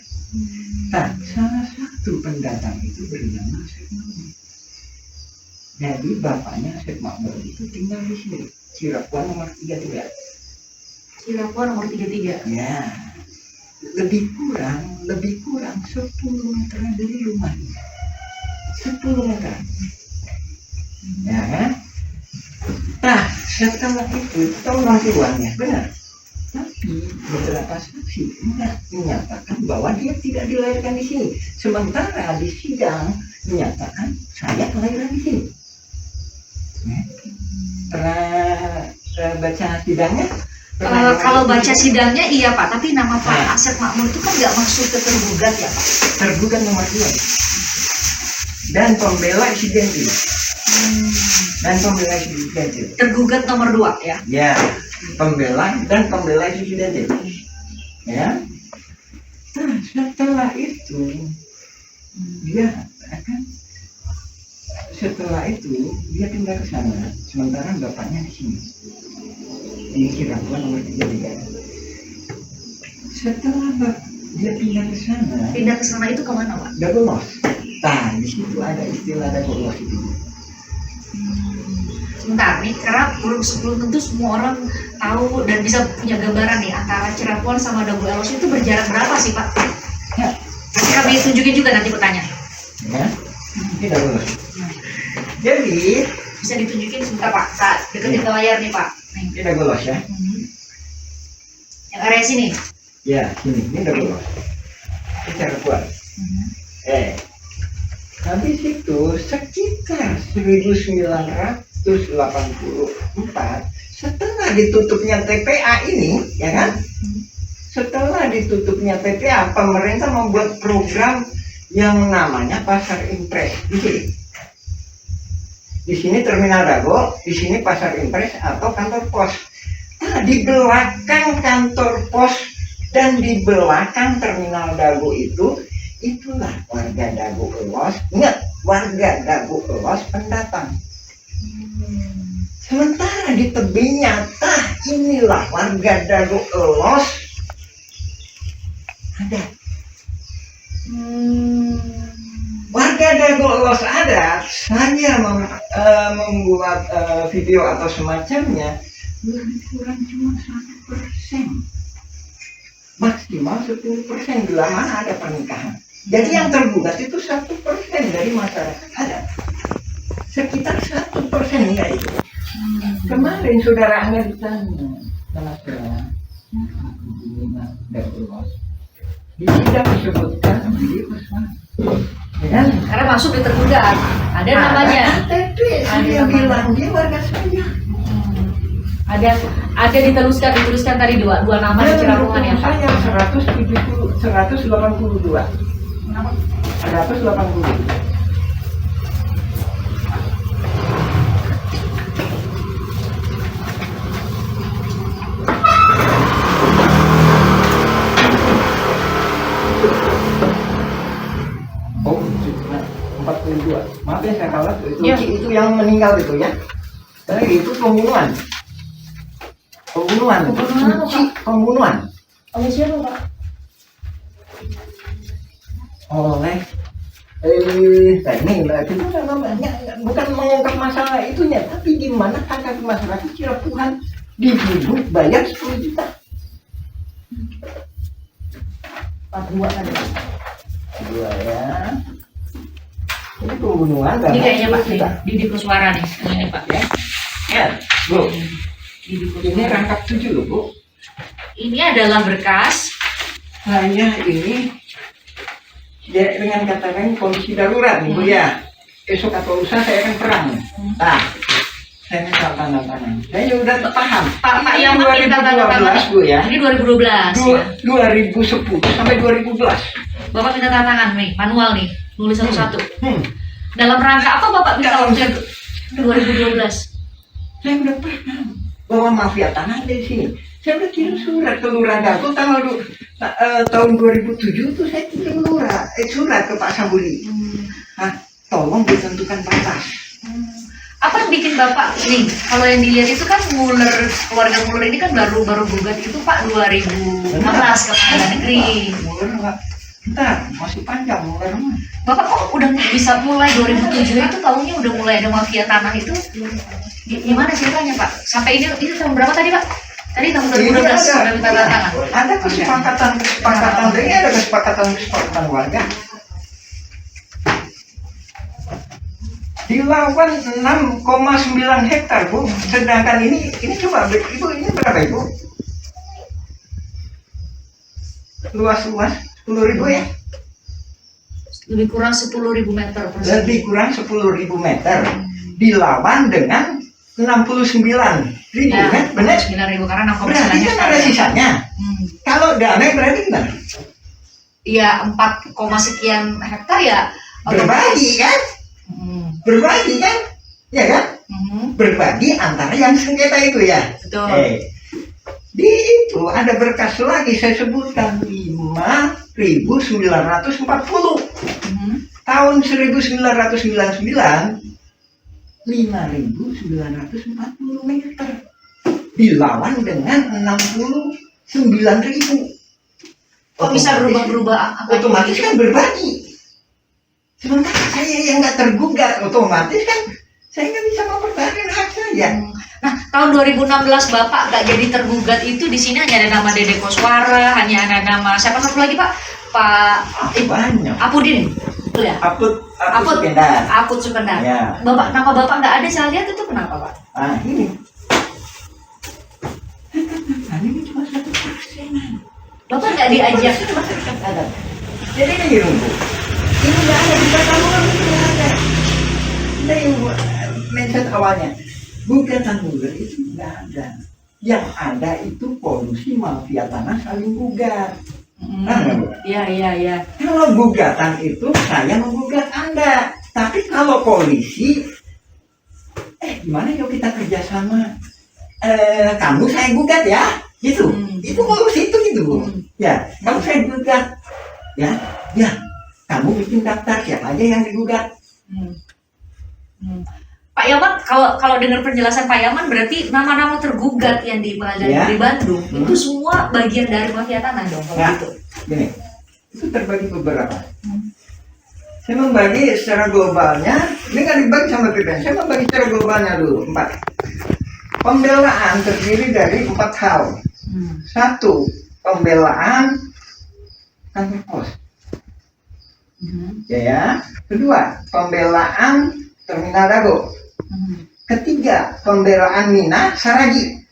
Nah, salah satu pendatang itu bernama Syekh Makmur. Jadi bapaknya Syekh Makmur itu tinggal di sini, Cirapuhan nomor 33. Cirapuhan nomor 33. Ya, lebih kurang 10 meter dari rumahnya. 10 meter. Ya kan? Nah, setelah itu tahu orang tuanya, benar. Tapi beberapa saksi menyatakan bahwa dia tidak dilahirkan di sini. Sementara di sidang menyatakan saya kelahiran di sini. Pernah baca sidangnya? Kalau baca sidangnya iya Pak, tapi nama Pak Asep Makmur itu kan nggak masuk ke tergugat ya Pak? Tergugat nomor 2 dan pembela Sidentil. Tergugat nomor 2 ya? Ya, pembela Sidentil. Ya. Nah, setelah itu dia akan pindah ke sana. Sementara bapaknya di sini. Di Cirapuhan nomor 33. Setelah dia pindah ke sana. Pindah ke sana itu kemana Pak? Dago Elos. Nah, di situ ada istilah Dago Elos itu. Sebentar nih, karena belum tentu semua orang tahu dan bisa punya gambaran nih antara Cirapuhan sama Dago Elos itu berjarak berapa sih Pak? Ya. Nanti kami tunjukin juga nanti petanya. Ya, ini Dago Elos. Jadi Bisa ditunjukin sebentar Pak, saat deketin ke layar nih Pak. Nih. ini Dago Elos ya. Yang area sini. Ya, ini udah keluar. Secara kuat. Habis itu sekitar 1984 setelah ditutupnya TPA ini, ya kan? Setelah ditutupnya TPA, pemerintah membuat program yang namanya Pasar Impres. Di sini Terminal Dago, di sini Pasar Impres atau kantor pos. Nah, di belakang kantor pos dan di belakang Terminal Dago itulah warga Dago Elos. Ingat, warga Dago Elos pendatang. Sementara di tebingnya, inilah warga Dago Elos ada. Warga Dago Elos ada. Saya membuat video atau semacamnya lebih kurang cuma 1%, maksimal 10%. Bila mana ada pernikahan. Jadi yang tergugat itu 1% dari masyarakat ada. Sekitar 1% enggak itu. Kemarin saudara Angga ditanya sama saya, di sidang disebutkan dia Koswara. Ya, Karena masuk di tergugat, ada namanya. Tapi saya bilang dia warga saya. Ada dituliskan tadi dua nama di Cirapungan ya Pak. Saya 182. 180. Oh, 42. Maaf ya saya kalah itu, Ya. Itu yang meninggal itu ya. Itu pembunuhan. Pembunuhan apa, Pak? Pembunuhan. Oleh siapa Pak? Oleh ini kita namanya bukan mengungkap masalah itunya, tapi gimana hak masyarakat Cirapungan dibunuh bayar 10 juta. 42 tadi. Dua ya. Ini pembunuhan Ini kayaknya Pak, kita. Didi Koswara nih. Ini Pak ya. Ya, Bu. Didi Ini Koswara. rangkap 7 loh, Bu. Ini adalah berkas. Saya ini ya dengan kata lain kondisi darurat nih Bu ya. Esok atau lusa saya akan perang. Nah, saya minta tanda tangan. Saya udah paham. Pak Ini yang minta tanda tangan. 2012 Bu ya. Ini 2012 ya. 2010 sampai 2012. Bapak minta tanda tangan nih, manual nih, nulis satu-satu. Dalam rangka apa Bapak minta Dalam waktu itu? 2012. Saya udah paham bahwa mafia tanah ada di sini. Saya udah kirim surat ke Lurah Dago tahun 2007 tuh saya kirim surat ke Pak Sambuli. Nah, tolong ditentukan batas. Apa yang bikin Bapak nih? Kalau yang dilihat itu kan keluarga Muller ini kan baru gugat itu Pak 2016 ke Pengadilan Negeri. Muler enggak. Bentar, masih panjang Muler mah. Bapak kok udah bisa mulai 2007 itu tahunnya udah mulai ada mafia tanah itu? Gimana ceritanya Pak? Sampai ini tahun berapa tadi Pak? Tadi tahun 2012 sudah minta tanda tangan. Ada kesepakatan ini ada kesepakatan warga. Dilawan 6,9 hektar Bu. Sedangkan ini coba Ibu ini berapa Ibu? Luas 10.000 ya? Lebih kurang 10.000 meter persegi. Lebih kurang 10.000 meter. Dilawan dengan 69.000 Ya, kan? Benar? 9.000 karena 6,9 Berarti kan ada sisanya. Kalau damai berarti gimana? Iya 4, sekian hektar ya. Berbagi kan? Berbagi kan? Ya kan? Berbagi antara yang sengketa itu ya. Betul. Di itu ada berkas lagi saya sebutkan 5.940 tahun 1999 5.940 meter dilawan dengan 69.000. Kok bisa berubah-ubah? Otomatis kan berbagi. Sementara saya yang nggak tergugat, otomatis kan saya nggak bisa mempertahankan hak saya. Nah, tahun 2016 Bapak nggak jadi tergugat itu di sini hanya ada nama Dede Koswara, hanya ada nama siapa satu lagi Pak? Banyak. Apudin. Betul ya? Apud Supendar. Ya. Bapak, nama Bapak nggak ada, saya lihat itu kenapa Pak? Ini. Ini cuma 1%. Bapak nggak diajak. Masyarakat adat. Jadi ini dirunggu. Ini nggak ada di Batam, itu nggak ada. Dari mindset awalnya, gugatan gugat itu nggak ada. Yang ada itu polusi mafia tanah saling gugat. Nah, Iya. kalau gugatan itu saya menggugat Anda, tapi kalau polisi, gimana yuk kita kerjasama? Kamu saya gugat ya, gitu. Itu polisi itu gitu, Bu. Ya, kamu saya gugat, ya. Kamu bikin daftar siapa aja yang digugat. Pak Yaman, kalau dengar penjelasan Pak Yaman berarti nama-nama tergugat yang di pengadilan Ya. negeri Bandung itu semua bagian dari mafia tanah dong kalau Nah, gitu. gini, itu terbagi beberapa. Saya membagi secara globalnya, ini kan dibagi sama PPN. Saya membagi secara globalnya dulu, 4. Pembelaan terdiri dari 4 hal. 1, pembelaan kantor pos. Ya. Kedua, pembelaan terminal Dago. Ketiga, pembelaan Mina Saragi.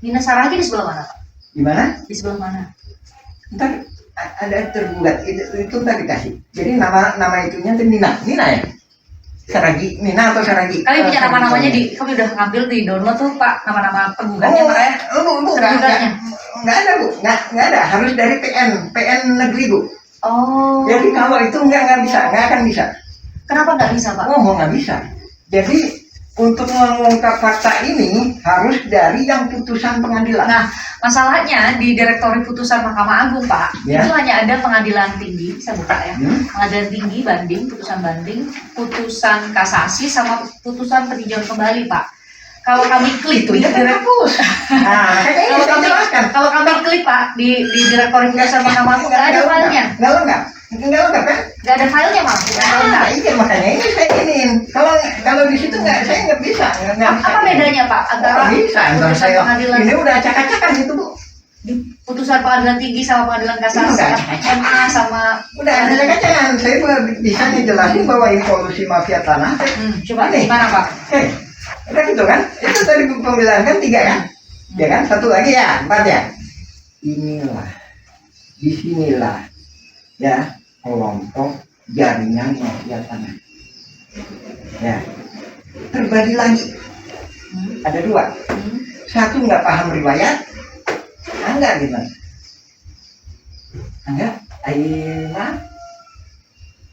Mina Saragi di sebelah mana, Pak? Di mana? Di sebelah mana? Ntar ada tergugat itu ntar dikasih. Jadi nama itunya itu Mina ya. Saragi, Mina atau Saragi? Kami punya nama-namanya kami udah ngambil di download tuh Pak, nama-nama penggugatnya makanya. Bu, nggak ada Bu, nggak ada. Harus dari PN negeri Bu. Oh. Jadi kalau itu nggak bisa, nggak akan bisa. Kenapa nggak bisa Pak? Oh, nggak bisa. Jadi untuk mengungkap fakta ini harus dari yang putusan pengadilan. Nah, masalahnya di Direktori Putusan Mahkamah Agung Pak, Ya. itu hanya ada pengadilan tinggi, saya buka ya. Hmm. Pengadilan tinggi banding, putusan kasasi sama putusan peninjauan kembali Pak. Kalau kami klik Itu di ya kan hapus. Nah, kalau kami klik Pak di Direktori Putusan Mahkamah Agung nggak ada filenya. Nggak lengkap kan? Nggak ada filenya Pak. Nah, iya makanya ini saya ingin. Kalau di situ saya nggak bisa. Apa bedanya Pak antara Nggak bisa. Ntar putusan saya pengadilan ini udah acak-acakan gitu Bu. di putusan pengadilan tinggi sama pengadilan kasasi, Enggak. MA sama Udah acak-acakan. Saya bisa ngejelasin bahwa ini polusi mafia tanah. coba Ini. gimana Pak? Udah gitu kan? Itu tadi pembelaan kan 3 kan? Ya kan? 1 lagi ya, 4 ya. Inilah, disinilah ya kelompok jaringan mafia tanah. Ya, terbagi lagi. Ada 2. 1 nggak paham riwayat, enggak gimana? Enggak,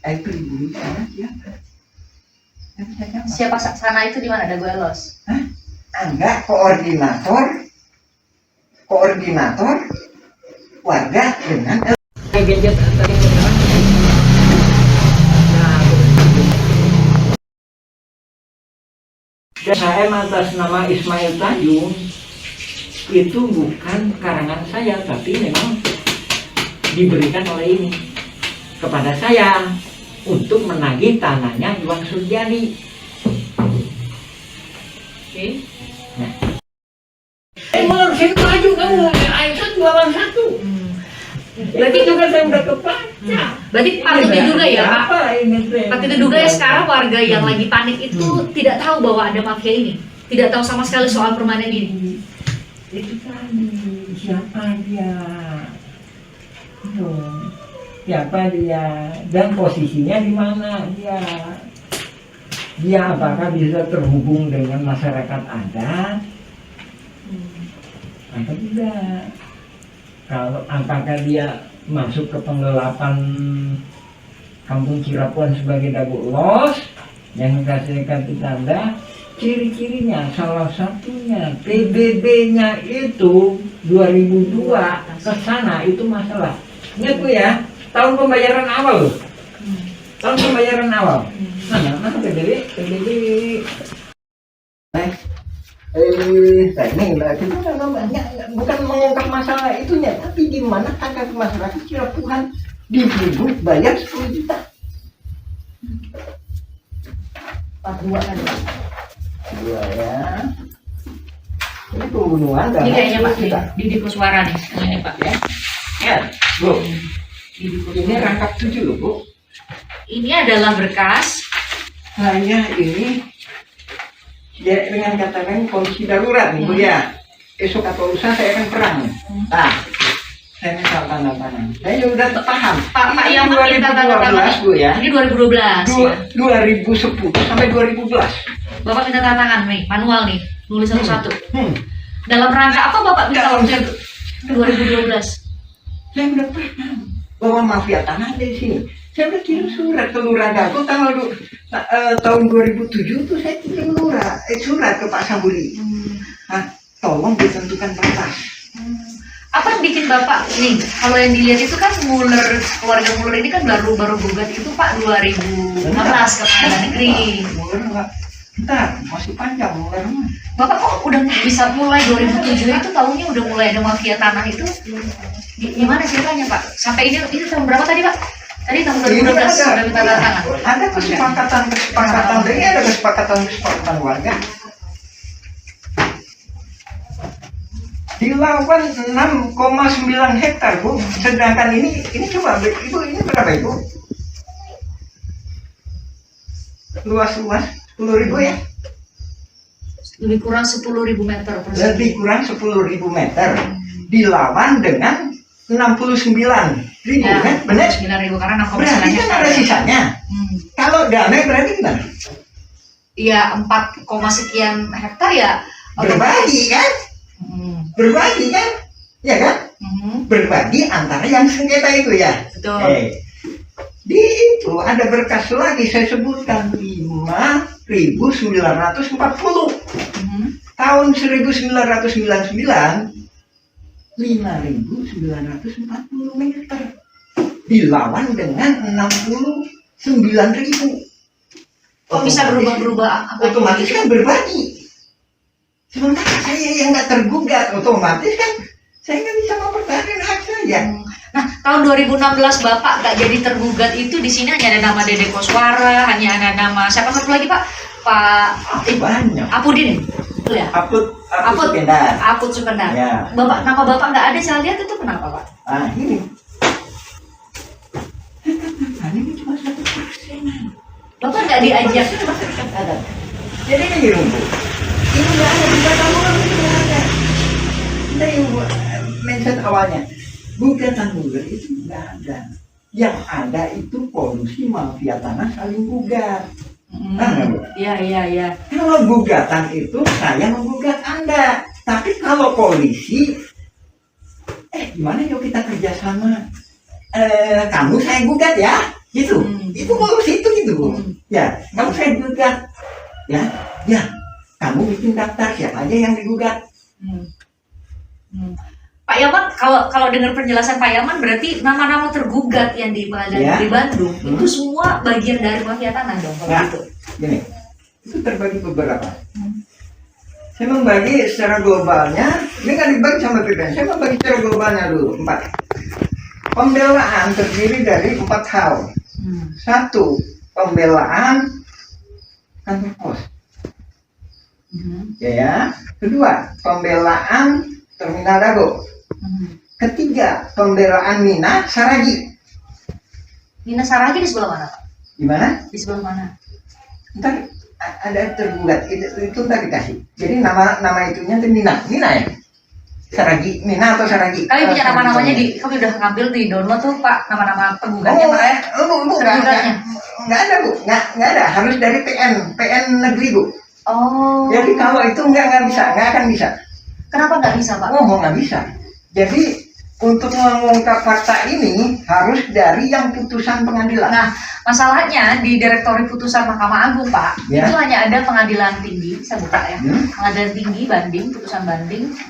air pribumi sana siapa? Siapa sana itu di mana ada gue los? Enggak, koordinator warga dengan gadget tadi. Dan HM atas nama Ismail Tanjung itu bukan karangan saya, tapi memang diberikan oleh ini kepada saya untuk menagih tanahnya Iwan Surjani. Oke. Menurut saya maju kamu, Aisyah jualan 1. Berarti juga saya udah kebaca. Berarti patut diduga ya Pak? Patut diduga ya sekarang warga yang lagi panik itu tidak tahu bahwa ada mafia ini, tidak tahu sama sekali soal permanen ini. Itu tadi siapa dia? Siapa dia? Dan posisinya di mana dia? Dia apakah bisa terhubung dengan masyarakat adat? Atau tidak? Kalau apakah dia masuk ke penggelapan Kampung Cirebon sebagai Dago Los yang dikasihkan tanda, ciri-cirinya salah satunya PBB-nya itu 2002 ke sana itu masalah. Ingat Bu ya, tahun pembayaran awal loh. Tahun pembayaran awal. Mana PBB? Ini bukan mengungkap masalah itunya, tapi di mana hak masyarakat Cirebon diberi bayar 10 juta. 42 kan? 2 ya. Ini pembunuhan dan Ini kayaknya Pak Didi Kuswara nih, ini Pak ya. Ya, Bu. Ini rangkap 7 loh, Bu. Ini adalah berkas. Hanya ini ya, dengan katakan kondisi darurat nih Bu ya. Esok atau lusa saya akan perang. Nah, Saya minta tanda tangan. Saya udah paham. Pak Yaman minta tanda tangan. 2012 Bu ya. Ini 2012 ya. 2010 sampai 2012. Bapak minta tanda tangan nih, manual nih, nulis satu-satu. Hmm. Dalam rangka apa Bapak minta waktu itu? 2012. Saya udah paham bahwa mafia tanah ada di sini. Saya udah kirim surat ke Lurah Dago tahun 2007 tuh saya kirim surat ke Pak Sambuli. Tolong ditentukan batas. Apa yang bikin Bapak nih? Kalau yang dilihat itu kan keluarga Muller ini kan baru gugat itu Pak 2016 ke Pengadilan Negeri. Muller enggak. Bentar, masih panjang Muller mah. Bapak kok udah bisa mulai 2007 itu tahunnya udah mulai ada mafia tanah itu? Gimana ceritanya Pak? Sampai ini tahun berapa tadi Pak? Tadi tahun 2012 sudah minta tanda tangan. Ada kesepakatan, ini ada kesepakatan warga. Dilawan 6,9 hektar Bu. Sedangkan ini coba Ibu, ini berapa Ibu? Luas 10.000 ya? Lebih kurang 10.000 meter persegi. Lebih kurang 10.000 meter. Dilawan dengan 69.000 Ya, kan? Benar? 9.000 karena 6,9 Berarti kan hektar. ada sisanya. Kalau damai berarti gimana? Iya 4, sekian hektar ya. Berbagi kan? Berbagi kan? Ya kan? Berbagi antara yang sengketa itu ya. Betul. Di itu ada berkas lagi saya sebutkan 5.940 tahun 1999 5.940 meter dilawan dengan 69.000. Kok bisa berubah-berubah? Otomatis kan berbagi. Sementara saya yang nggak tergugat, otomatis kan saya nggak bisa mempertahankan hak saya. Nah, tahun 2016 Bapak nggak jadi tergugat itu di sini hanya ada nama Dede Koswara, hanya ada nama siapa satu lagi Pak? Banyak. Apudin, betul ya? Apud Sukendar. Apud Sukendar. Ya. Nama Bapak nggak ada, saya lihat itu kenapa Pak? Ini. Ini cuma 1%. Bapak nggak diajak. Ada. Jadi ini rumput. Ini nggak ada di Batam Muller, ini nggak ada. Dari mindset awalnya, gugatan Muller itu nggak ada. Yang ada itu polusi mafia tanah saling gugat. Iya. Kalau gugatan itu saya menggugat Anda, tapi kalau polisi, gimana yuk kita kerjasama? Kamu saya gugat ya, gitu. Itu polusi itu gitu. Ya, kamu saya gugat, ya. Kamu bikin daftar siapa aja yang digugat. Pak Yaman, kalau dengar penjelasan Pak Yaman berarti nama-nama tergugat yang di Pengadilan Negeri Bandung itu semua bagian dari mafia tanah dong kalau gitu. Gini, itu terbagi beberapa. Saya membagi secara globalnya, ini kan dibagi sama PPN. Saya membagi secara globalnya dulu 4. Pembelaan terdiri dari 4 hal. 1. Pembelaan kantor pos. Ya. Kedua, pembelaan terminal Dago. Ketiga, pembelaan Mina Saragi. Mina Saragi di sebelah mana Pak? Di mana? Di sebelah mana? Ntar ada tergugat itu ntar dikasih. Jadi nama itunya itu Mina ya. Saragi, Mina atau Saragi? Kami punya nama-namanya kami udah ngambil di download tuh Pak, nama-nama penggugatnya makanya. Bu, nggak ada Bu, nggak ada. Harus dari PN negeri Bu. Oh. Jadi kalau itu nggak bisa, nggak akan bisa. Kenapa nggak bisa Pak? Nggak bisa. Jadi untuk mengungkap fakta ini harus dari yang putusan pengadilan. Nah, masalahnya di Direktori Putusan Mahkamah Agung Pak, Ya. itu hanya ada pengadilan tinggi, saya buka ya. Pengadilan tinggi banding,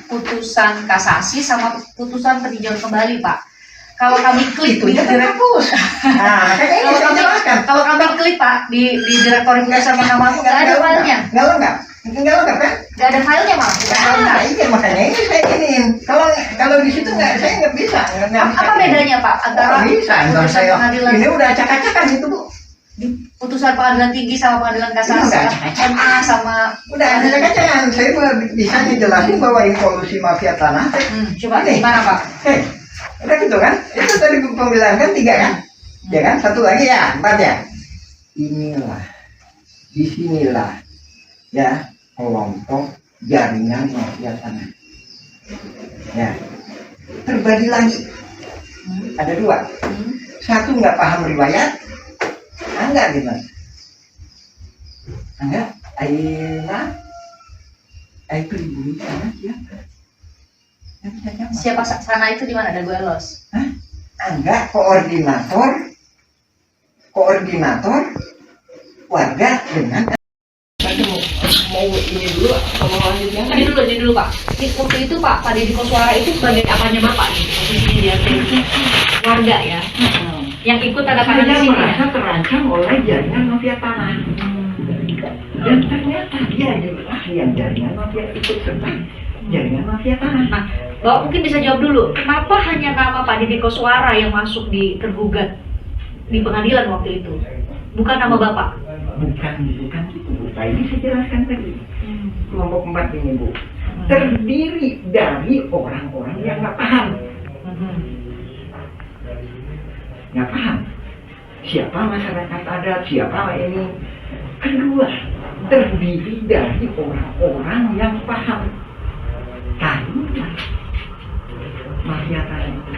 putusan kasasi sama putusan peninjauan kembali Pak. Kalau kami klik itu di ya hapus. Nah, kayak ini saya jelaskan. kalau kami klik Pak di Direktori Putusan Mahkamah Agung nggak ada filenya. Nggak lengkap kan? Nggak ada filenya Mas. Nah, ini makanya ini saya iniin. Kalau di situ saya nggak bisa. Apa bedanya Pak antara bisa? putusan pengadilan Ini udah acak-acakan itu Bu. putusan pengadilan tinggi sama pengadilan kasasi, Ini udah acak-acakan. MA sama Udah acak-acakan. Saya bisa ngejelasin bahwa ini polusi mafia tanah. coba Ini. gimana Pak? Udah gitu kan? Itu tadi pembilang kan 3 kan? Ya kan? 1 lagi ya, 4 ya. Inilah, disinilah, ya kelompok jaringan mafia tanah. Ya, terbagi lagi Ada dua. Satu nggak paham riwayat, enggak gitu. Enggak, air pribumi karena siapa? Yang bisa jawab. Siapa sana itu di mana ada gue los? Hah? Enggak, koordinator warga dengan mau ini dulu atau mau lanjut yang Jadi dulu Pak. Waktu itu Pak Deddy Koswara itu sebagai apanya Bapak nih? Posisinya dia itu warga ya. Yang ikut tanda tangan di saya sini. merasa terancam oleh jaringan mafia tanah. Dan ternyata dia adalah yang jaringan mafia ikut serta jaringan mafia tanah. Nah, Bapak mungkin bisa jawab dulu, kenapa hanya nama Pak Deddy Koswara yang masuk di tergugat di pengadilan waktu itu? Bukan nama Bapak? Bukan gitu Bu. Nah, ini saya jelaskan tadi. Kelompok 4 ini Bu, terdiri dari orang-orang yang nggak paham. Nggak paham siapa masyarakat adat, siapa ini. Kedua, terdiri dari orang-orang yang paham. Tahulah mafia tanah itu.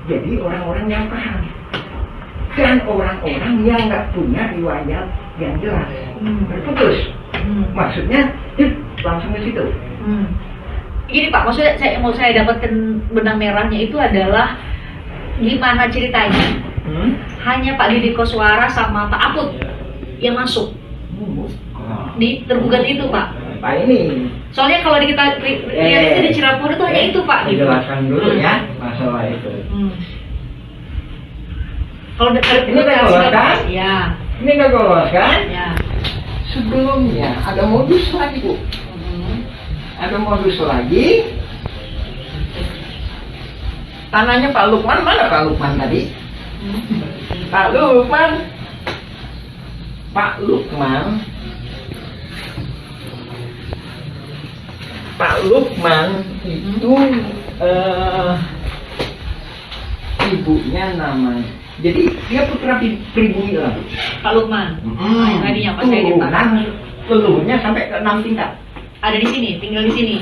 Jadi orang-orang yang paham dan orang-orang yang nggak punya riwayat yang jelas, terputus. Maksudnya, langsung ke situ. Gini Pak, maksudnya saya dapatkan benang merahnya itu adalah gimana ceritanya? Hanya Pak Deddy Koswara sama Pak Aput yang masuk di tergugat itu Pak. Pak ini. Soalnya kalau kita lihat itu di Cirebon itu hanya itu Pak. Gitu. Jelaskan dulu ya masalah itu. Kalau ini udah lolos kan? Ya. Ini udah lolos kan? Ya. Sebelumnya ada modus lagi Bu. Ada modus lagi. Tanahnya Pak Lukman, mana Pak Lukman tadi? Pak Lukman itu ibunya namanya. Jadi dia putra pribumi lah. Pak Lukman. Tadinya Pak saya turunan leluhurnya sampai ke 6 tingkat. Ada di sini, tinggal di sini.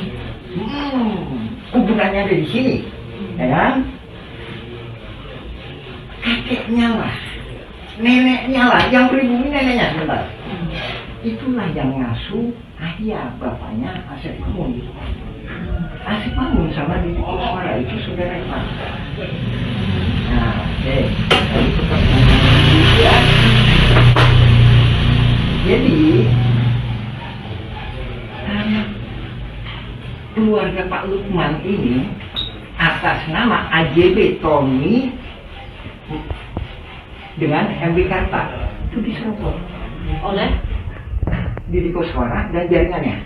Kuburannya ada di sini, ya kan? Kakeknya lah, neneknya lah, yang pribumi neneknya sebentar. Itulah yang ngasuh ayah bapaknya Asep Mamun. Asep Mamun sama Deddy Koswara itu saudara Pak. Nah, oke. Ya. Jadi keluarga Pak Lukman ini atas nama AJB Tommy dengan MB Karta itu diserobot Oleh Deddy Koswara dan jaringannya.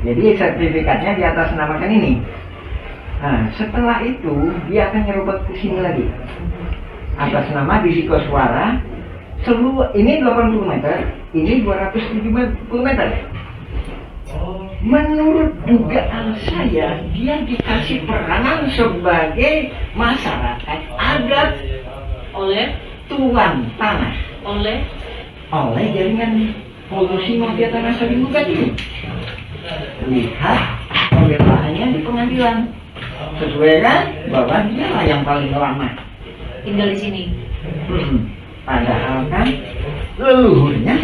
Jadi sertifikatnya di atas namakan ini. Nah, setelah itu dia akan nyerobot ke sini lagi atas nama Deddy Koswara. Seluruh ini 80 meter, ini 270 meter. Menurut dugaan saya, dia dikasih peranan sebagai masyarakat adat oleh tuan tanah, oleh jaringan polusi mafia tanah Saling Gugat ini. Lihat pembelaannya di pengadilan, sesuai kan bahwa dia lah yang paling lama tinggal di sini. Padahal kan leluhurnya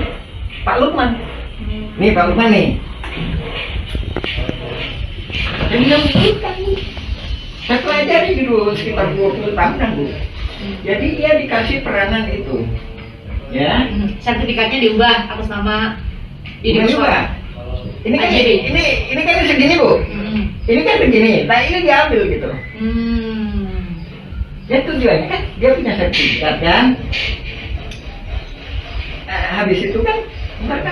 Pak Lukman. Nih Pak Lukman nih. Dan dia memberikan saya pelajari dulu sekitar 20 tahunan Bu. Jadi dia dikasih peranan itu, ya. Sertifikatnya diubah atas nama Deddy Koswara. Ini kan ini kan segini Bu. Ini kan begini. Nah ini diambil gitu. Ya tujuannya kan dia punya sertifikat kan. Habis itu kan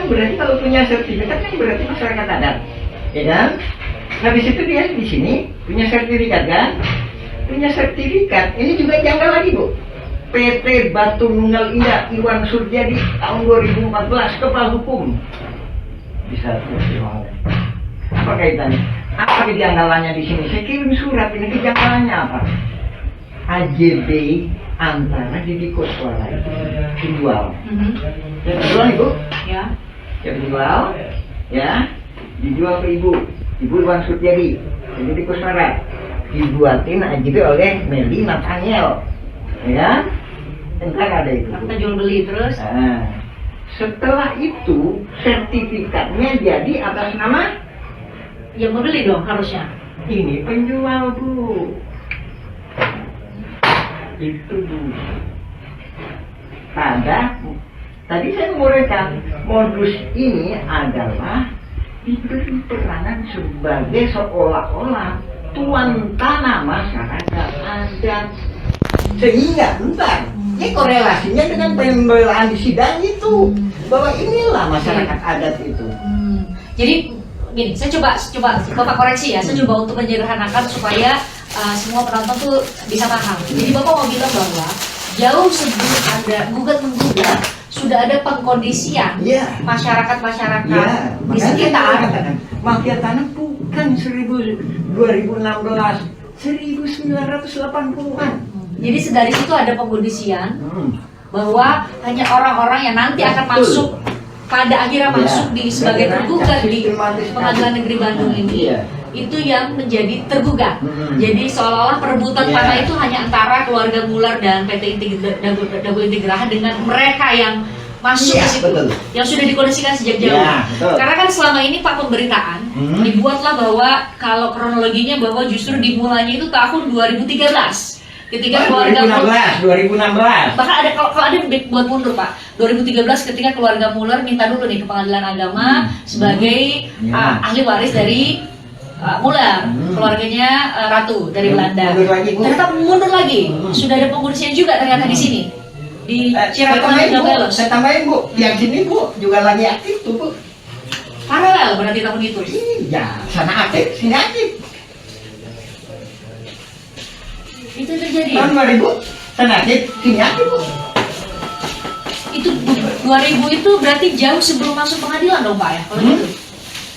berarti kalau punya sertifikat kan berarti masyarakat adat, ya kan? Habis itu dia di sini punya sertifikat kan? Punya sertifikat. Ini juga janggal lagi Bu. PT Batu Nunggal Indah Iwan Surjadi tahun 2014 kepala hukum. Bisa apa kaitannya? Apa kejanggalannya di sini? Saya kirim surat ini kejanggalannya apa? AJB antara Deddy Koswara itu dijual. Ya dijual Ibu? Ya. Ya dijual, ya dijual ke Ibu. Ibu Iwan Suryadi, jadi di Kusmara, dibuatin AJB oleh Meli Nathaniel, ya, entar ada itu. Kita jual beli terus. Nah, setelah itu sertifikatnya jadi atas nama Yang membeli dong harusnya. ini penjual Bu. Itu Bu. Tadi saya merekam modus ini adalah diberi peranan sebagai seolah-olah tuan tanah masyarakat adat, sehingga entar ini korelasinya dengan pembelaan di sidang itu bahwa inilah masyarakat adat itu. Jadi gini, saya coba Bapak koreksi ya, saya coba untuk menyederhanakan supaya semua penonton tuh bisa paham. Jadi Bapak mau bilang bahwa jauh sebelum ada gugat-menggugat sudah ada pengkondisian Iya. masyarakat-masyarakat Ya, di sekitar. mafia tanah bukan 2016, 1980-an. Jadi sedari itu ada pengkondisian bahwa hanya orang-orang yang nanti akan masuk pada akhirnya masuk di sebagai tergugat di Pengadilan Negeri Bandung ini, itu yang menjadi tergugat. Jadi seolah-olah perebutan tanah itu hanya antara keluarga Muller dan PT Dago Integraha dengan mereka yang masuk ke situ, yang sudah dikondisikan sejak jauh. Karena kan selama ini Pak pemberitaan dibuatlah bahwa kalau kronologinya bahwa justru dimulainya itu tahun 2013. Ketika keluarga 2016. Bahkan ada kalau ada buat mundur Pak, 2013 ketika keluarga Muller minta dulu nih ke Pengadilan Agama sebagai ahli waris dari Muller, keluarganya Ratu dari Belanda. Ternyata mundur lagi, sudah ada pengkondisian juga ternyata di sini di Cirebon dan Gabelos. Saya tambahin Bu, yang sini Bu juga lagi aktif tuh Bu. Paralel berarti tahun itu. Iya, sana aktif, sini aktif. Itu terjadi. Tahun 2000, sana aktif, sini aktif Bu. Itu 2000 itu berarti jauh sebelum masuk pengadilan dong Pak ya, kalau gitu.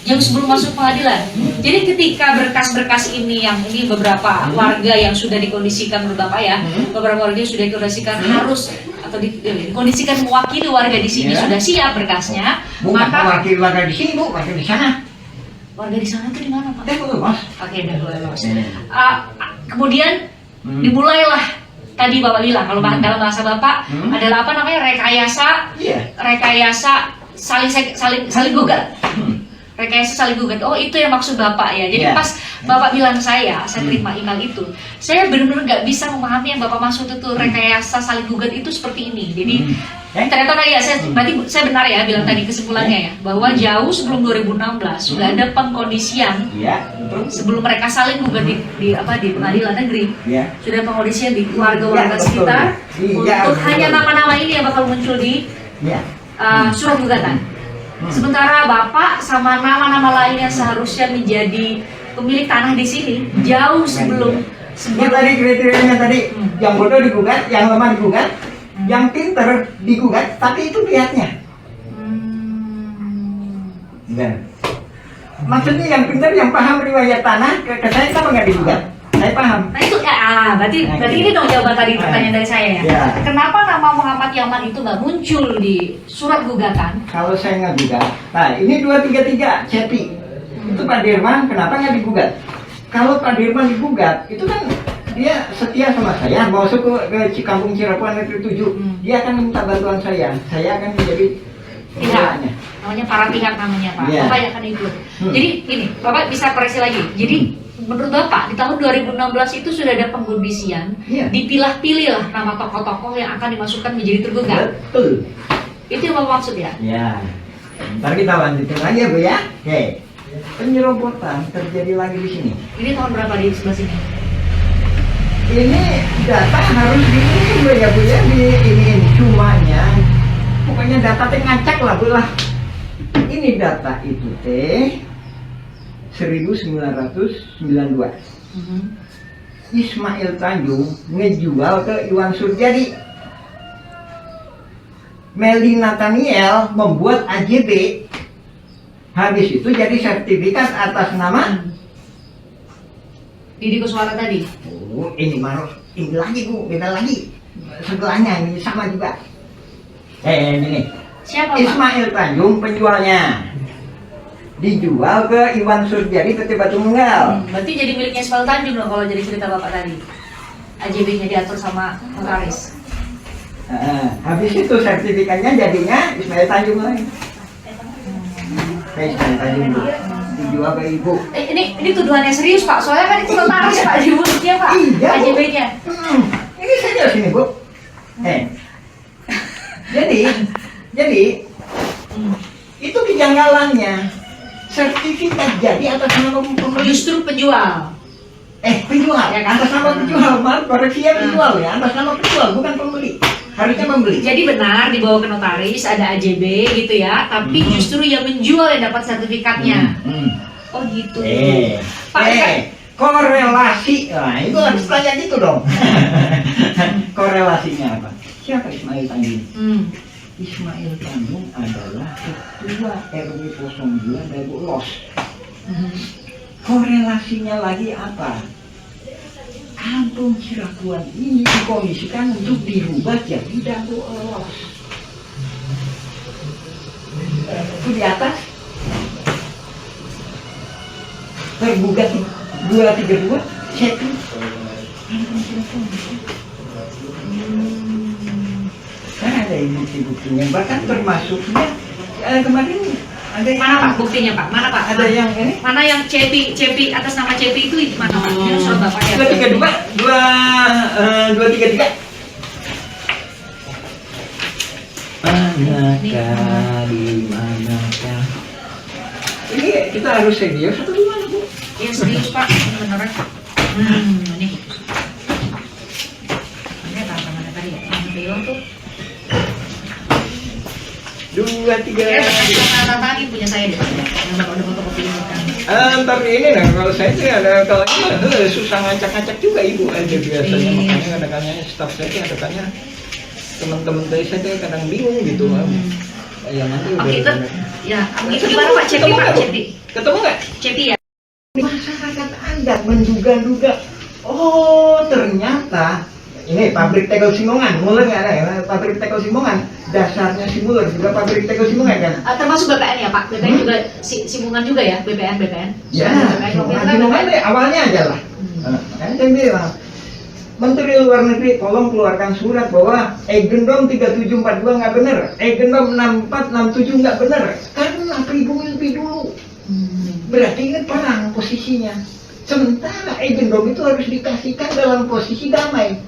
Jauh sebelum masuk pengadilan. Jadi ketika berkas-berkas ini yang ini beberapa warga yang sudah dikondisikan menurut Bapak ya, beberapa warga yang sudah dikondisikan harus atau dikondisikan mewakili warga di sini sudah siap berkasnya, maka wakil warga di sini Bu, wakil di sana. warga di sana itu di mana Pak? Mas. Oke, udah lolos. Kemudian dimulailah tadi Bapak bilang kalau dalam bahasa Bapak adalah apa namanya rekayasa saling gugat. Rekayasa saling gugat. Oh, itu yang maksud Bapak ya. Jadi pas Bapak bilang saya terima email itu, saya benar-benar nggak bisa memahami yang Bapak maksud itu rekayasa saling gugat itu seperti ini. Jadi ternyata tadi ya, berarti saya benar ya bilang tadi kesimpulannya ya, bahwa jauh sebelum 2016 sudah ada pengkondisian sebelum mereka saling gugat di Pengadilan Negeri, sudah ada pengkondisian di warga-warga sekitar untuk hanya nama-nama ini yang bakal muncul di surat gugatan. Sementara Bapak sama nama-nama lain yang seharusnya menjadi pemilik tanah di sini jauh sebelum tadi kriterianya tadi yang bodoh digugat, yang lemah digugat, yang pinter digugat, tapi itu lihatnya. Maksudnya yang pinter, yang paham riwayat tanah, ke saya kenapa nggak digugat? Saya paham. Nah itu berarti ini dong jawaban tadi pertanyaan dari saya ya. Kenapa nama Muhammad Yaman itu nggak muncul di surat gugatan? Kalau saya nggak gugat, nah ini 233 Cepi, itu Pak Dirman, kenapa nggak digugat? Kalau Pak Dirman digugat, itu kan dia setia sama saya, mau masuk ke Kampung Cirebon Negeri 7, dia akan minta bantuan saya akan menjadi pihaknya. Namanya para pihak namanya Pak. Bapak yang akan ikut. Jadi ini, Bapak bisa koreksi lagi. Jadi menurut Bapak di tahun 2016 itu sudah ada pengkondisian, dipilah-pilih lah nama tokoh-tokoh yang akan dimasukkan menjadi tergugat. Betul. Itu yang Bapak maksud ya? Ya. Ntar kita lanjutin lagi ya Bu ya. Oke. Penyerobotan terjadi lagi di sini. Ini tahun berapa di sebelah sini? Ini data harus diisi Bu ya Bu ya, ini cumanya pokoknya data teh ngacak lah Bu lah. Ini data itu teh 1992. Ismail Tanjung ngejual ke Iwan Suryadi. Meli Nathaniel membuat AJB. Habis itu jadi sertifikat atas nama Didi Kuswara tadi. Oh, ini lagi Bu, beda lagi. Sebelahnya ini sama juga. Ini. Siapa Pak? Ismail Tanjung penjualnya. dijual ke Iwan Surjadi PT Batu Nunggal. Berarti jadi miliknya Ismail Tanjung dong kalau jadi cerita Bapak tadi. AJB-nya diatur sama notaris. Habis itu sertifikatnya jadinya Ismail Tanjung lagi. Kayak Ismail Tanjung dijual ke ibu. Ini tuduhannya serius Pak, soalnya kan itu notaris Pak di mulutnya Pak. Iya, Bu. AJB-nya. Ini saja sini Bu. Jadi itu kejanggalannya. Sertifikat jadi atas nama pembeli. Justru penjual. Penjual ya kan, atas nama penjual, maaf koreksi ya, penjual ya, atas nama penjual bukan pembeli. Harusnya pembeli. Jadi benar dibawa ke notaris ada AJB gitu ya, tapi justru yang menjual yang dapat sertifikatnya. Oh gitu. Pak, Korelasi, nah itu harus tanya gitu dong. Korelasinya apa? Siapa Ismail Tanjung? Ismail Tanjung adalah ketua RW 02 Dago Los. Korelasinya lagi apa? Kampung Cirakuan ini dikondisikan untuk dirubah jadi Dago Los. Itu di atas tergugat 232 setting. Kan ada bukti-buktinya, bahkan termasuknya kemarin ada yang mana Pak buktinya Pak? Mana Pak? Ada yang ini? Mana yang Cepi atas nama Cepi itu mana Pak? Ini surat Bapak ya? 233. Manakah di manakah? Ini kita harus serius atau gimana Bu? Iya serius Pak, ini beneran. Ini. Ini apa mana tadi ya? Yang bilang tuh. 233. Tadi punya saya deh Pak. Yang Bapak udah fotokopi ini kan. Tapi ini nah kalau saya sih ada kalau ini susah ngacak-ngacak juga Ibu aja biasanya, makanya kadang-kadang staff saya kadang-kadang teman-teman saya kadang bingung gitu. Ya nanti Oke, ya, itu gimana Pak Cepi Pak Cepi? Ketemu nggak? Cepi ya. Masyarakat adat menduga-duga, oh ternyata ini pabrik tegel Simongan, mulai nggak ada ya, pabrik tegel Simongan, dasarnya Simuler juga pabrik tegel Simongan kan? Termasuk BPN ya Pak, BPN juga Simungan juga ya, BPN. Ya, Simongan deh awalnya aja lah. Kan saya bilang, Menteri Luar Negeri tolong keluarkan surat bahwa Egendom 3742 nggak benar, Egendom 6467 nggak benar, karena pribumi lebih dulu. Berarti ini perang posisinya. Sementara Egendom itu harus dikasihkan dalam posisi damai.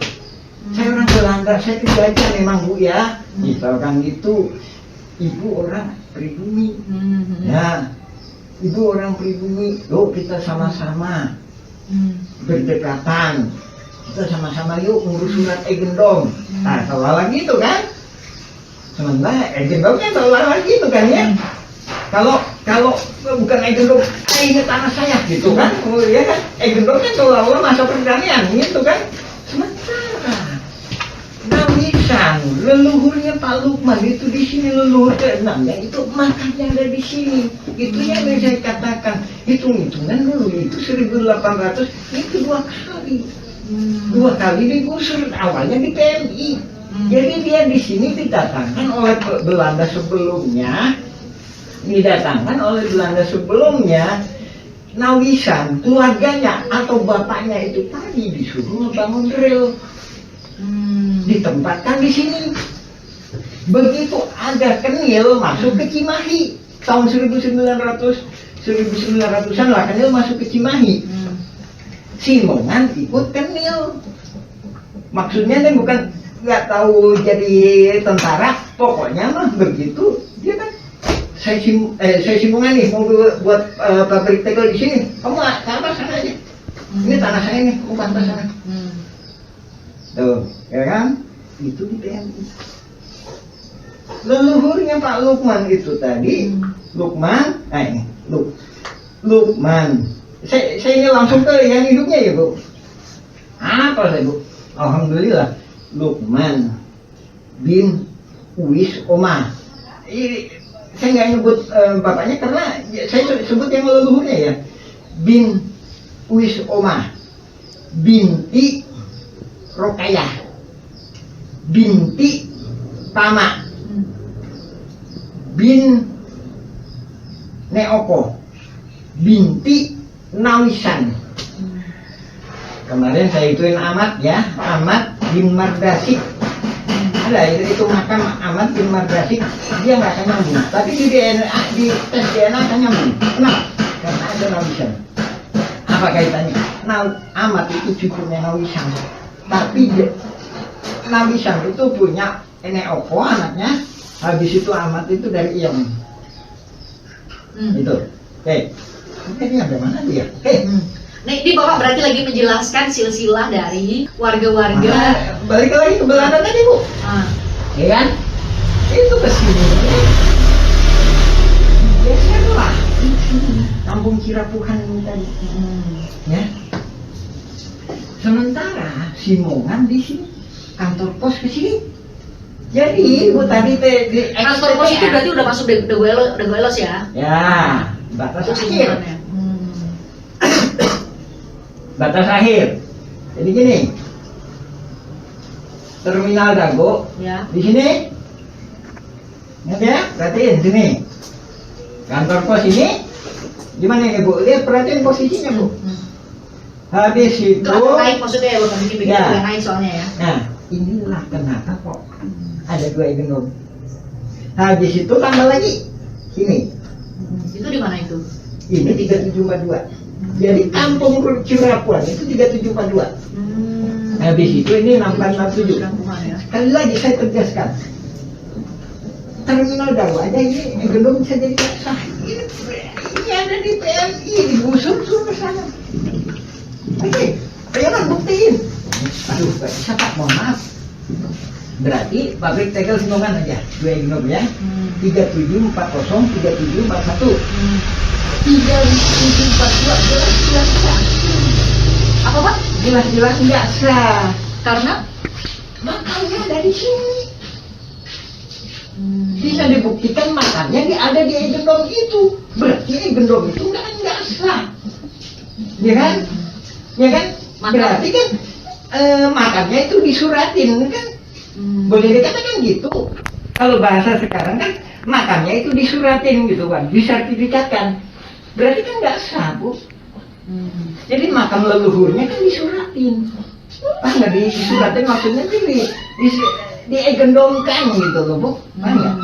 Saya orang Belanda, saya penjajah memang Bu ya. Misalkan gitu, Ibu orang pribumi. Ya, Ibu orang pribumi, yuk kita sama-sama berdekatan. Kita sama-sama yuk ngurus surat Egendom. Nah, seolah gitu kan? Sementara Egendomnya seolah gitu kan ya? Kalau bukan Egendom, ini tanah saya gitu kan? Oh iya kan? Egendomnya seolah-olah masa perdamaian gitu kan? Sementara Nawisan, leluhurnya Pak Lukman itu di sini leluhur ke-6-nya itu makanya ada di sini. Itu yang saya katakan. Hitung-hitungan dulu itu 1800 itu 2 kali. 2 kali digusur, awalnya di PMI. Jadi dia di sini didatangkan oleh Belanda sebelumnya. Nawisan, keluarganya atau bapaknya itu tadi disuruh membangun rel. Ditempatkan di sini. Begitu ada Kenil masuk ke Cimahi tahun 1900-an lah Kenil masuk ke Cimahi. Simongan ikut Kenil. Maksudnya ini bukan nggak tahu jadi tentara, pokoknya mah begitu dia kan. Saya Simongan nih mau buat pabrik tegel di sini. Kamu ke atas sana aja. Ini tanah saya nih, kamu ke atas sana. Tuh, ya kan? Itu di PMI. Leluhurnya Pak Lukman itu tadi, Lukman. Saya ini langsung ke yang hidupnya ya Bu. Apa saya Bu? Alhamdulillah, Lukman bin Uwis Omah. Saya nggak nyebut bapaknya karena saya sebut yang leluhurnya ya. Bin Uwis Omah, binti Rokayah, binti Tama, bin Neoko. binti Nawisan. Kemarin saya ituin Ahmad ya, Ahmad bin Mardasik. Ada itu makam Ahmad bin Mardasik, dia nggak akan nyambung. Tapi di DNA, di tes DNA akan nyambung. Kenapa? Karena ada Nawisan. Apa kaitannya? Ahmad itu cucunya Nawisan. Tapi Nawisan itu punya nenek opo anaknya. Habis itu Ahmad itu dari Iyam. Itu. Oke. Ini ada mana dia? Oke. Nah, ini Bapak berarti lagi menjelaskan silsilah dari warga-warga. Balik lagi ke Belanda tadi, Bu. Ya kan? Itu ke sini. Biasalah. Kampung Cirapuhan ini tadi. Ya. Sementara Simongan di sini, kantor pos ke sini. Jadi, Bu tadi di Kantor pos itu berarti udah masuk Dagoelos ya? Ya, batas akhir. Batas akhir. Jadi gini. Terminal Dago Ya. di sini. Ingat ya? Perhatiin sini. Kantor pos ini gimana ini, Bu? Lihat perhatiin posisinya, Bu. Habis itu Itu agak naik maksudnya ya, bukan bikin-bikin Ya. agak naik soalnya ya. Nah, inilah kenapa kok ada 2 gendong. Habis itu tambah lagi ini. Itu di mana itu? Ini 3742. Jadi kampung Cirapuan itu 3742. Habis itu ini 6467. Kampungan ya. Sekali lagi saya tegaskan, terminal Dago aja ini belum bisa jadi sah. Ini ada di PMI, digusur suruh sana. Oke, jangan buktiin. Aduh, Pak, bisa Pak, mohon maaf. Berarti pabrik tegel Simongan aja, 2 gendong ya. 3740, 3741. 3742 jelas-jelas sah. Apa Pak? Jelas-jelas nggak sah. Karena Makamnya ada di sini. Bisa dibuktikan makamnya ada di gendong itu. Berarti gendong itu nggak sah. Ya kan? Ya kan? Berarti kan makamnya itu disuratin kan? Boleh dikatakan gitu. Kalau bahasa sekarang kan makamnya itu disuratin gitu kan, disertifikatkan. Berarti kan nggak sah, Bu. Jadi makam leluhurnya kan disuratin. Pas nggak disuratin maksudnya diegendongkan gitu loh, Bu. Paham nggak?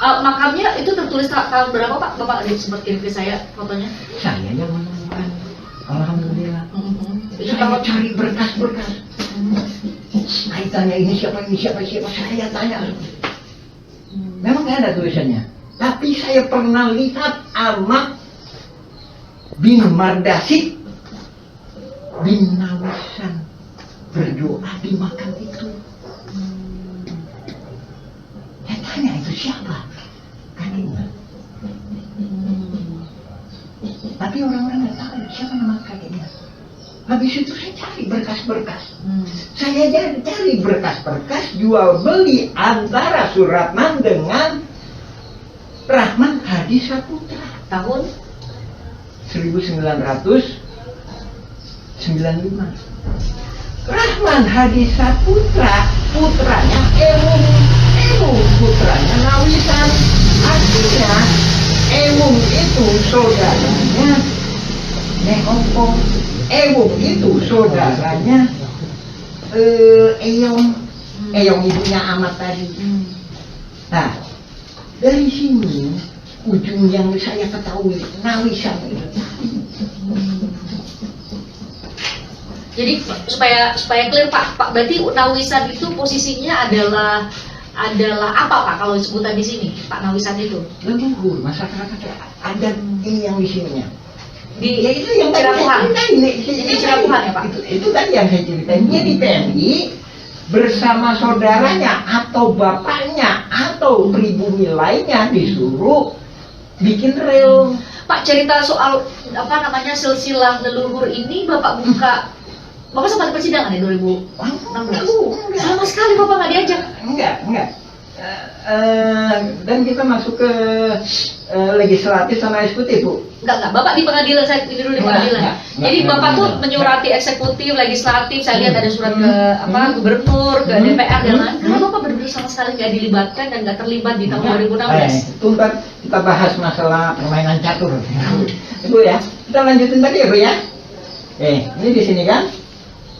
makamnya itu tertulis tahun berapa Pak? Bapak sempat kirim ke saya fotonya. Saya yang menemukan. Alhamdulillah. Itu Saya tahun cari berkas-berkas. Kaitannya ini siapa saya tanya. Memang nggak ada tulisannya. Tapi saya pernah lihat Ahmad bin Mardasik bin Nawisan berdoa di makam itu. Saya tanya itu siapa? Kan ingat. Tapi orang-orang nggak tahu siapa nama kakeknya. Habis itu saya cari berkas-berkas. Saya cari berkas-berkas jual beli antara Suratman dengan Rahman Hadi Saputra tahun 1995. Rahman Hadi Saputra putranya Emung putranya Nawisan. Artinya Emung itu saudaranya Neopo. Emung itu saudaranya Eyong ibunya Ahmad tadi. Nah, dari sini ujung yang saya ketahui Nawisan itu. Jadi supaya clear Pak, berarti Nawisan itu posisinya adalah apa Pak kalau sebutan di sini Pak Nawisan itu? Leluhur masyarakat ada ini yang di sininya. Di Ya itu yang Cirapuhan. Ini Cirapuhan ya Pak? Itu tadi yang saya ceritain. Dia di PMI bersama saudaranya atau bapaknya atau pribumi lainnya disuruh bikin rel. Pak, cerita soal silsilah leluhur ini Bapak sempat persidangan ya 2016? Sama sekali Bapak nggak diajak. Enggak. Dan kita masuk ke legislatif sama eksekutif, Bu. Enggak, Bapak di pengadilan, saya ini dulu di pengadilan. Enggak. Jadi Bapak tuh menyurati eksekutif, legislatif, saya lihat ada surat ke gubernur, ke DPR dan lain. Kenapa Bapak benar-benar sama sekali nggak dilibatkan dan nggak terlibat di tahun 2016? Itu ntar kita bahas masalah permainan catur. Ibu ya, kita lanjutin tadi ya, Bu ya. Ini di sini kan?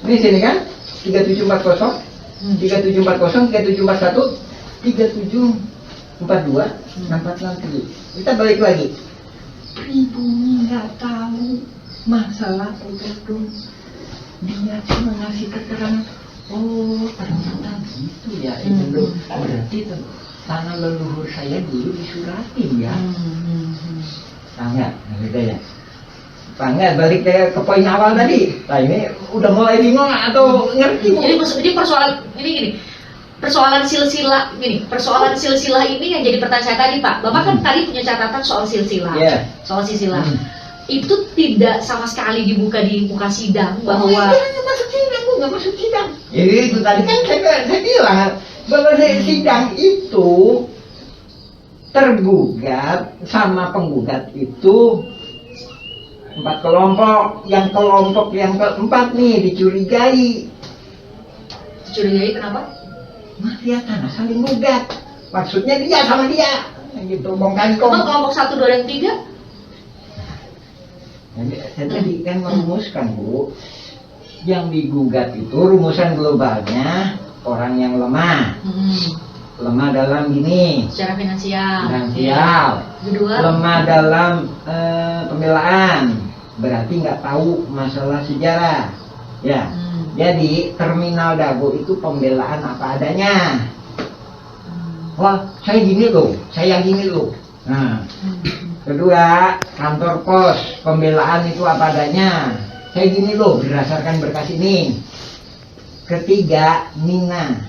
Ini di sini kan? 3740, 3740, 3741, 3742, 6463. Kita balik lagi. Pribumi nggak tahu masalah Pegadun. Dia cuma ngasih keterangan. Oh, ternyata gitu ya. Itu berarti tanah leluhur saya dulu disuratin ya. Sangat, gitu ya. Sangat, balik ke poin awal tadi. Nah ini udah mulai bingung atau ngerti? Jadi persoalan ini gini. Persoalan silsilah ini yang jadi pertanyaan saya tadi, Pak. Bapak kan tadi punya catatan soal silsilah. Soal silsilah. Itu tidak sama sekali dibuka di muka sidang bahwa nggak masuk sidang, Bu, nggak masuk sidang. Jadi itu tadi kan saya bilang bahwa sidang itu tergugat sama penggugat itu 4 kelompok. Yang kelompok yang keempat nih dicurigai. Dicurigai kenapa? Mafia tanah saling gugat. Maksudnya dia sama dia. Gitu, bong kangkong. Emang kelompok 1, 2, dan 3? Saya tadi kan merumuskan, Bu. Yang digugat itu rumusan globalnya orang yang lemah. Lemah dalam gini. Secara finansial. Kedua. Lemah dalam pembelaan. Berarti nggak tahu masalah sejarah. Ya. Jadi terminal Dago itu pembelaan apa adanya. Wah, saya gini loh, saya gini loh. Nah, kedua kantor pos, pembelaan itu apa adanya. Saya gini loh, berdasarkan berkas ini. Ketiga, Nina,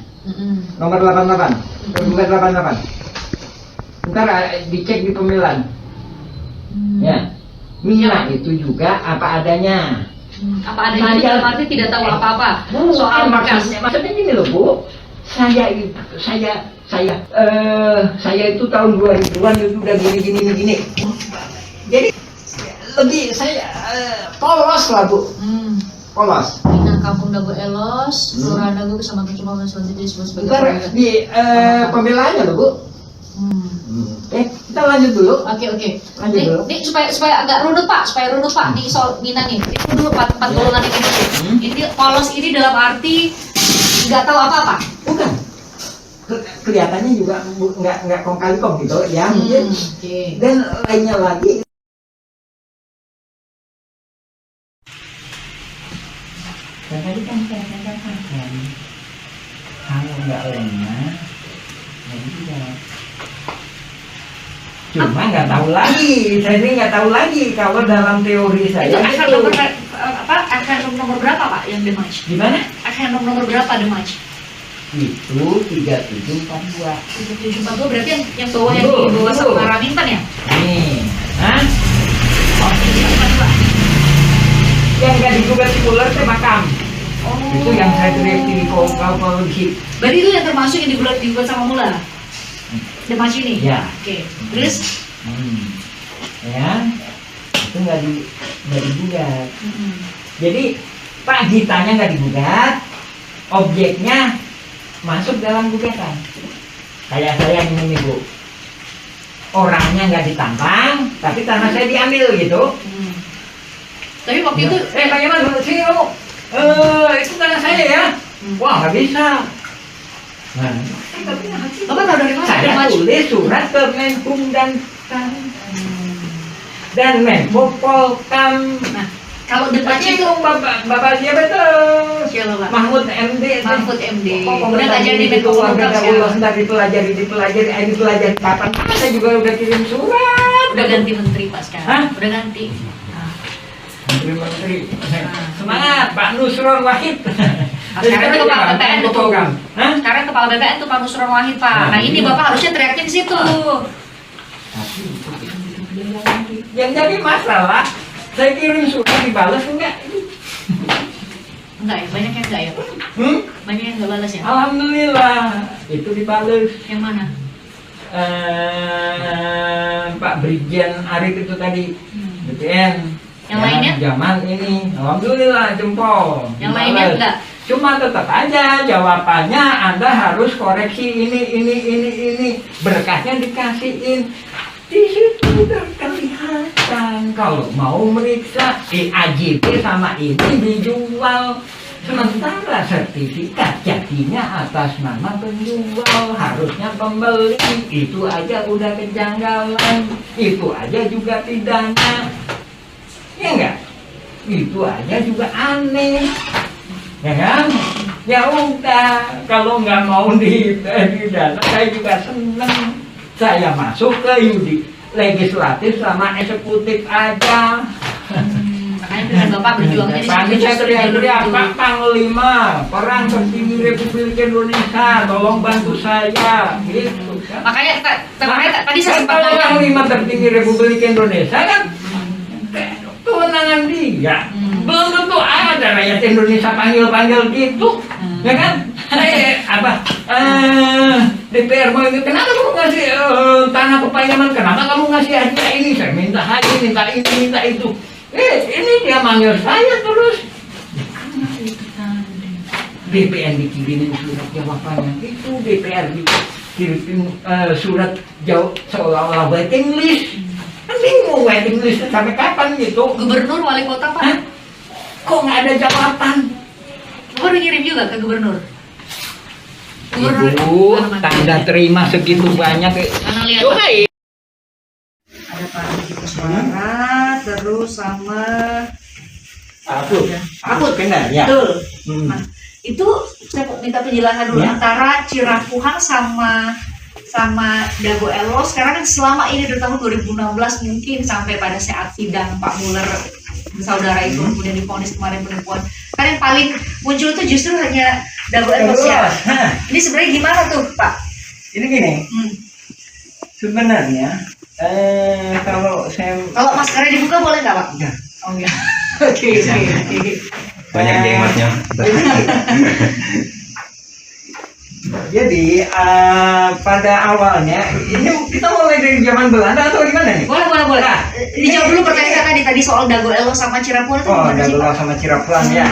nomor 88, tergugat 88. Ntar dicek di pembelaan. Ya, Nina itu juga apa adanya. Apa adanya itu dalam arti tidak tahu apa-apa soal berkas. Maksudnya gini loh, Bu. Saya itu tahun 2000-an itu udah gini. Jadi lebih saya polos lah, Bu. Polos. Nah, Kampung Dago Elos, Kelurahan Dago, Kecamatan Cimawang, selanjutnya disebut sebagai Ntar di pembelaannya loh, Bu. Kita lanjut dulu. Oke. Lanjut dulu. Nih supaya agak runut Pak, di soal Minang ini. Itu dulu 4 golongan ini dulu. Ini polos ini dalam arti nggak tahu apa-apa. Bukan. Kelihatannya juga nggak kong kali kong gitu ya mungkin. Dan lainnya lagi. Dan tadi kan saya katakan kalau nggak lemah, nggak bisa. Cuma nggak tahu lagi, saya ini nggak tahu lagi kalau dalam teori saya itu akan nomor berapa Pak yang dematch? Gimana? Akan nomor berapa dematch? Itu 3742. 3742 berarti yang bawah yang di bawah sama Raminten ya? Nih, hah? Oh, 3742. Yang nggak digugat sekuler itu makam. Itu yang saya direksi di polisi. Berarti itu yang termasuk yang digugat sama Mula? Dematch ini? Ya. Oke. Terus? Ya, itu nggak digugat. Jadi Pak Gitanya nggak digugat, objeknya masuk dalam gugatan. Kayak saya gini nih, Bu. Orangnya nggak ditantang, tapi tanah saya diambil gitu. Tapi waktu itu bagaimana sih kamu? Itu tanah saya ya. Wah, nggak bisa. Nah, Bapak tahu dari mana? saya tulis surat ke Menkum dan Menko Polkam. Nah, kalau dematch itu bapak siapa tuh? Siapa Pak? Mahfud MD. Udah nggak jadi Menko Polkam sekarang. Ntar dipelajari kapan? Saya juga udah kirim surat. Udah ganti menteri Pak sekarang. Hah? Udah ganti. Menteri. Semangat Pak Nusron Wahid. Sekarang itu kepala BPN Menko tuh. Polkam. Hah? Sekarang kepala BPN tuh Pak Nusron Wahid Pak. Nah ini Bapak harusnya teriakin di situ. Yang jadi masalah, saya kirim surat dibalas enggak? Enggak ya, banyak yang enggak ya? Banyak yang enggak balas ya? Alhamdulillah itu dibales. Yang mana? Pak Brigjen Arif itu tadi BPN. Yang lainnya? Zaman ini, alhamdulillah jempol. Yang lainnya Dibales. enggak? Cuma tetap aja jawabannya Anda harus koreksi ini. Berkasnya dikasihin. Di situ udah kelihatan kalau mau meriksa AJP sama ini dijual. Sementara sertifikat jadinya atas nama penjual, harusnya pembeli. Itu aja udah kejanggalan, itu aja juga pidana. Ya enggak? Itu aja juga aneh. Ya kan? Ya udah, kalau nggak mau didana, saya juga seneng. Saya masuk ke legislatif sama eksekutif aja. Makanya dengan Bapak berjuangnya di Tadi situ saya teriak-teriak, itu. Pak Panglima, peran tertinggi Republik Indonesia, tolong bantu saya. Gitu kan? Makanya tadi saya sempat Kalau nanya. Panglima tertinggi Republik Indonesia kan kewenangan dia. Belum tentu ada rakyat Indonesia panggil gitu, ya kan? DPR mau ini, kenapa kamu ngasih tanah kepanjangan? Kenapa kamu ngasih hadiah ini? Saya minta hadiah, minta ini, minta itu. Ini dia manggil saya terus. BPN dikirimin surat jawabannya itu, DPR dikirim surat jawab seolah-olah waiting list. Kan bingung waiting list sampai kapan gitu. Gubernur, wali kota, Pak? Hah? Kok nggak ada jawaban? Bapak udah ngirim juga ke gubernur? Ibu, tanda terima segitu banyak. Mana lihat, Coba Pak? ya. Ada Pak Haji Kuswara, terus sama Aku benar ya. betul. Nah, itu saya mau minta penjelasan dulu antara Cirapuhan sama Dago Elos. Sekarang kan selama ini dari tahun 2016 mungkin sampai pada saat sidang Pak Muller saudara itu kemudian divonis kemarin penipuan. Kan yang paling muncul itu justru hanya Dago Elos ya. Ini sebenarnya gimana tuh Pak? Ini gini, sebenarnya kalau maskernya dibuka boleh nggak Pak? Enggak. Oh enggak. Oke. Banyak geng masnya. Jadi pada awalnya ini kita mulai dari zaman Belanda atau gimana nih? Boleh. Nah, Dijawab dulu pertanyaan tadi soal Dago Elos sama Cirapuhan itu gimana sih Dago Pak? Elos sama Cirapuhan ya.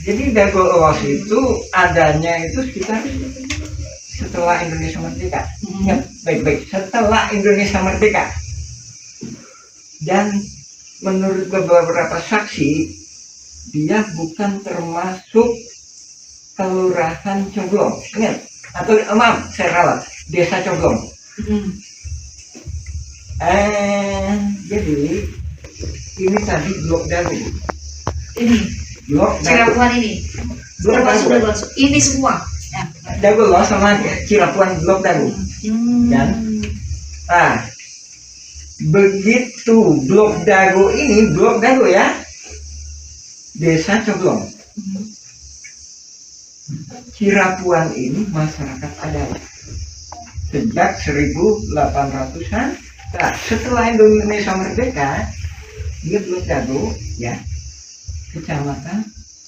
Jadi Dago Elos itu adanya itu sekitar setelah Indonesia merdeka. Ya, baik-baik. Setelah Indonesia merdeka. Dan menurut beberapa saksi, dia bukan termasuk Kelurahan Coblong. Ingat? Atau maaf, saya ralat. Desa Coblong. Jadi ini tadi Blok Dago. Ini Blok Dago. Cirapuhan ini Blok termasuk Dago. Dago. Ini semua. Ya. Dago Elos sama Cirapuhan Blok Dago. Dan begitu Blok Dago ini, Blok Dago ya, Desa Coblong. Cirapuhan ini masyarakat adat sejak 1800-an. Nah, setelah Indonesia merdeka, dia Blok Dago ya, Kecamatan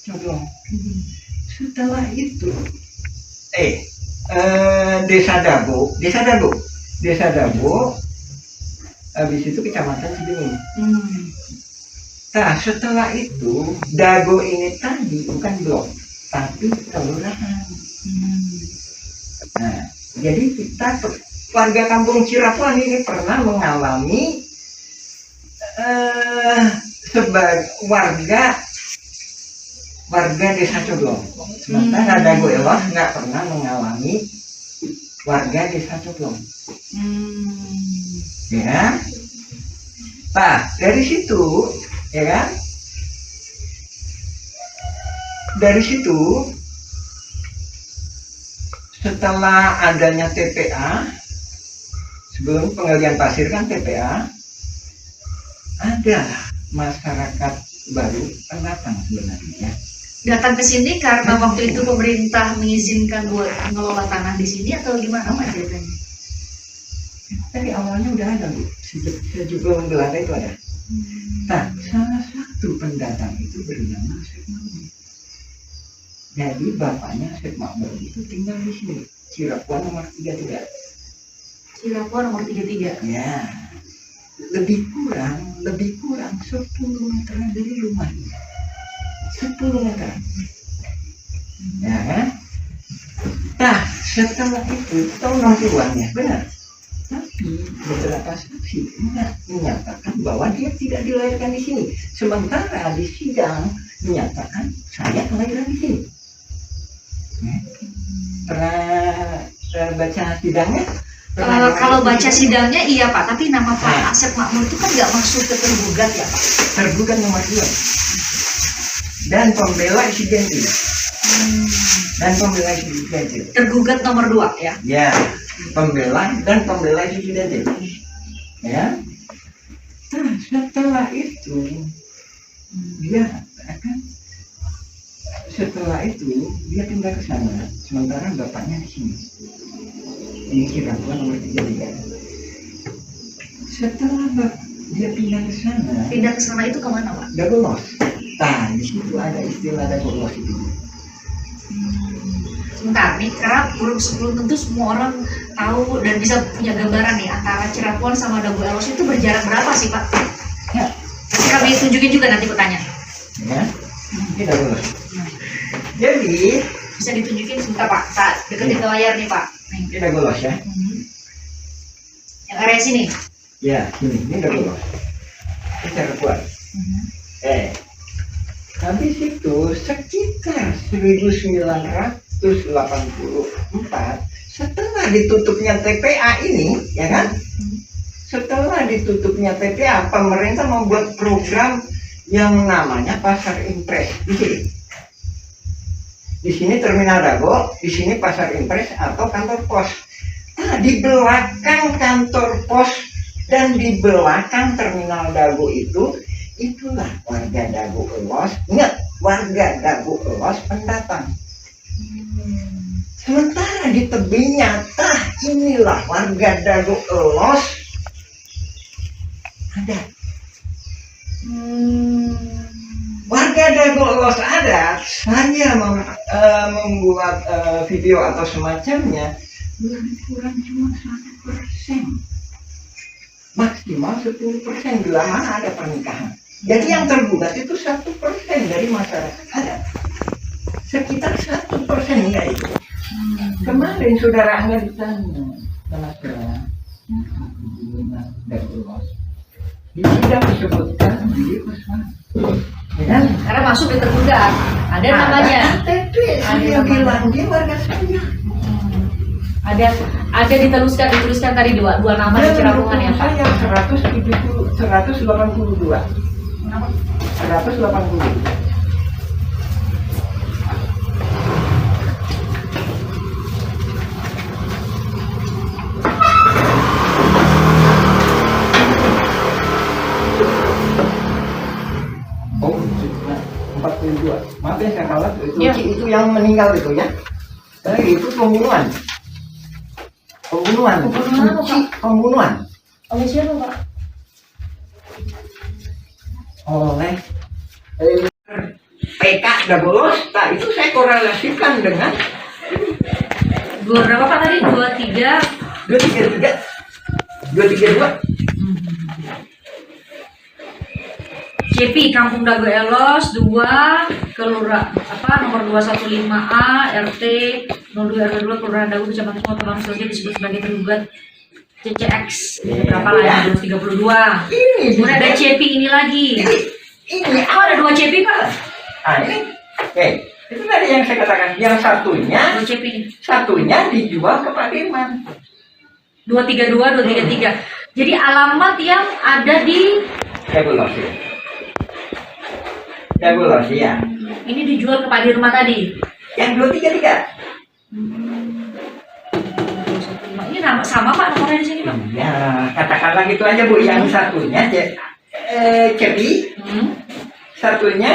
Coblong. Setelah itu Desa Dago, habis itu Kecamatan Cibengi. Nah, setelah itu Dago ini tadi bukan blok, tapi kelurahan. Nah, jadi kita warga kampung Cirapuhan ini pernah mengalami sebagai warga Desa Coblong. Sementara Dago Elos nggak pernah mengalami warga Desa Coblong. Ya, nah dari situ, ya kan? Dari situ, setelah adanya TPA, sebelum penggalian pasir kan TPA, ada masyarakat baru pendatang sebenarnya. Datang ke sini karena waktu itu pemerintah mengizinkan buat mengelola tanah di sini atau gimana Pak ceritanya? Dari awalnya udah ada Bu, sebelum Belanda itu ada. Nah, salah satu pendatang itu bernama Syekh Makmur. Jadi bapaknya Syekh Makmur itu tinggal di sini, Cirebon nomor 33. Cirebon nomor 33. Ya, lebih kurang 10 meter dari rumahnya. 10 meter. Ya kan? Nah, setelah itu tahu nanti uangnya, benar. Tapi beberapa saksi menyatakan bahwa dia tidak dilahirkan di sini. Sementara di sidang menyatakan saya kelahiran di sini. Pernah baca sidangnya? Kalau baca sidangnya iya Pak, tapi nama Pak Asep Makmur itu kan nggak masuk ke tergugat ya Pak? Tergugat nomor 2 dan pembela insidentil. Tergugat nomor 2 ya? Ya, pembela insidentil. Ya. Nah, setelah itu dia pindah ke sana, sementara bapaknya di sini. Ini Cirebon nomor 33. Setelah dia pindah ke sana itu kemana Pak? Dagolos. Nah, di situ ada istilah Dagolos itu. Sebentar nih, karena belum tentu semua orang tahu dan bisa punya gambaran nih antara Cirebon sama Dagolos itu berjarak berapa sih Pak? Ya. Nanti kami tunjukin juga nanti pertanyaan. Ya, ini Dagolos. Jadi Bisa ditunjukin sebentar Pak, saat deketin ke layar nih Pak. Nih. ini Dagolos ya. Yang area sini. Ya, ini Dagolos. Ini Cirebon. Habis itu sekitar 1984 setelah ditutupnya TPA ini, ya kan? Setelah ditutupnya TPA, pemerintah membuat program yang namanya Pasar Impres di sini. Di sini Terminal Dago, di sini Pasar Impres atau kantor pos. Nah, di belakang kantor pos dan di belakang Terminal Dago itulah warga Dago Elos. Ingat, warga Dago Elos pendatang. Sementara di tebingnya, inilah warga Dago Elos ada. Warga Dago Elos ada. Saya membuat video atau semacamnya lebih kurang cuma 1%. Maksimal 10% bila mana ada pernikahan. Jadi yang tergugat itu 1% dari masyarakat ada. Sekitar 1% ya itu. Kemarin saudara Angga ditanya sama saya, di sidang disebutkan di Kosman. Ya, Karena masuk di tergugat. Ada namanya. Saya bilang dia warga saya. Ada dituliskan tadi dua nama di Cirebon ya Pak. Saya 182. 180. Oh, 42. Maaf ya saya kalah Ya. itu yang meninggal itu ya. Itu pembunuhan. Pembunuhan apa, Pak? Pembunuhan. Oleh siapa Pak? Oleh PK Dagolos. Nah, itu saya korelasikan dengan Dua berapa Pak tadi? 23. 232. CP Kampung Dago Elos 2 Kelurahan nomor 215A RT 02 RW 2 Kelurahan Dago Kecamatan Kota Sulawesi disebut sebagai tergugat CCX berapa lah ya 232. Kemudian ada CP ini lagi. Ini Ada 2 CP Pak? ini. Itu tadi yang saya katakan. Yang satunya 2 CP ini. satunya dijual ke Pak Dirman. 232 233. Jadi alamat yang ada di Dagolos ya. Dagolos ya. ini dijual ke Pak Dirman tadi. Yang 233. Ini nama sama Pak nomornya di sini Pak. Ya, katakanlah gitu aja Bu. Yang satunya Cepi, satunya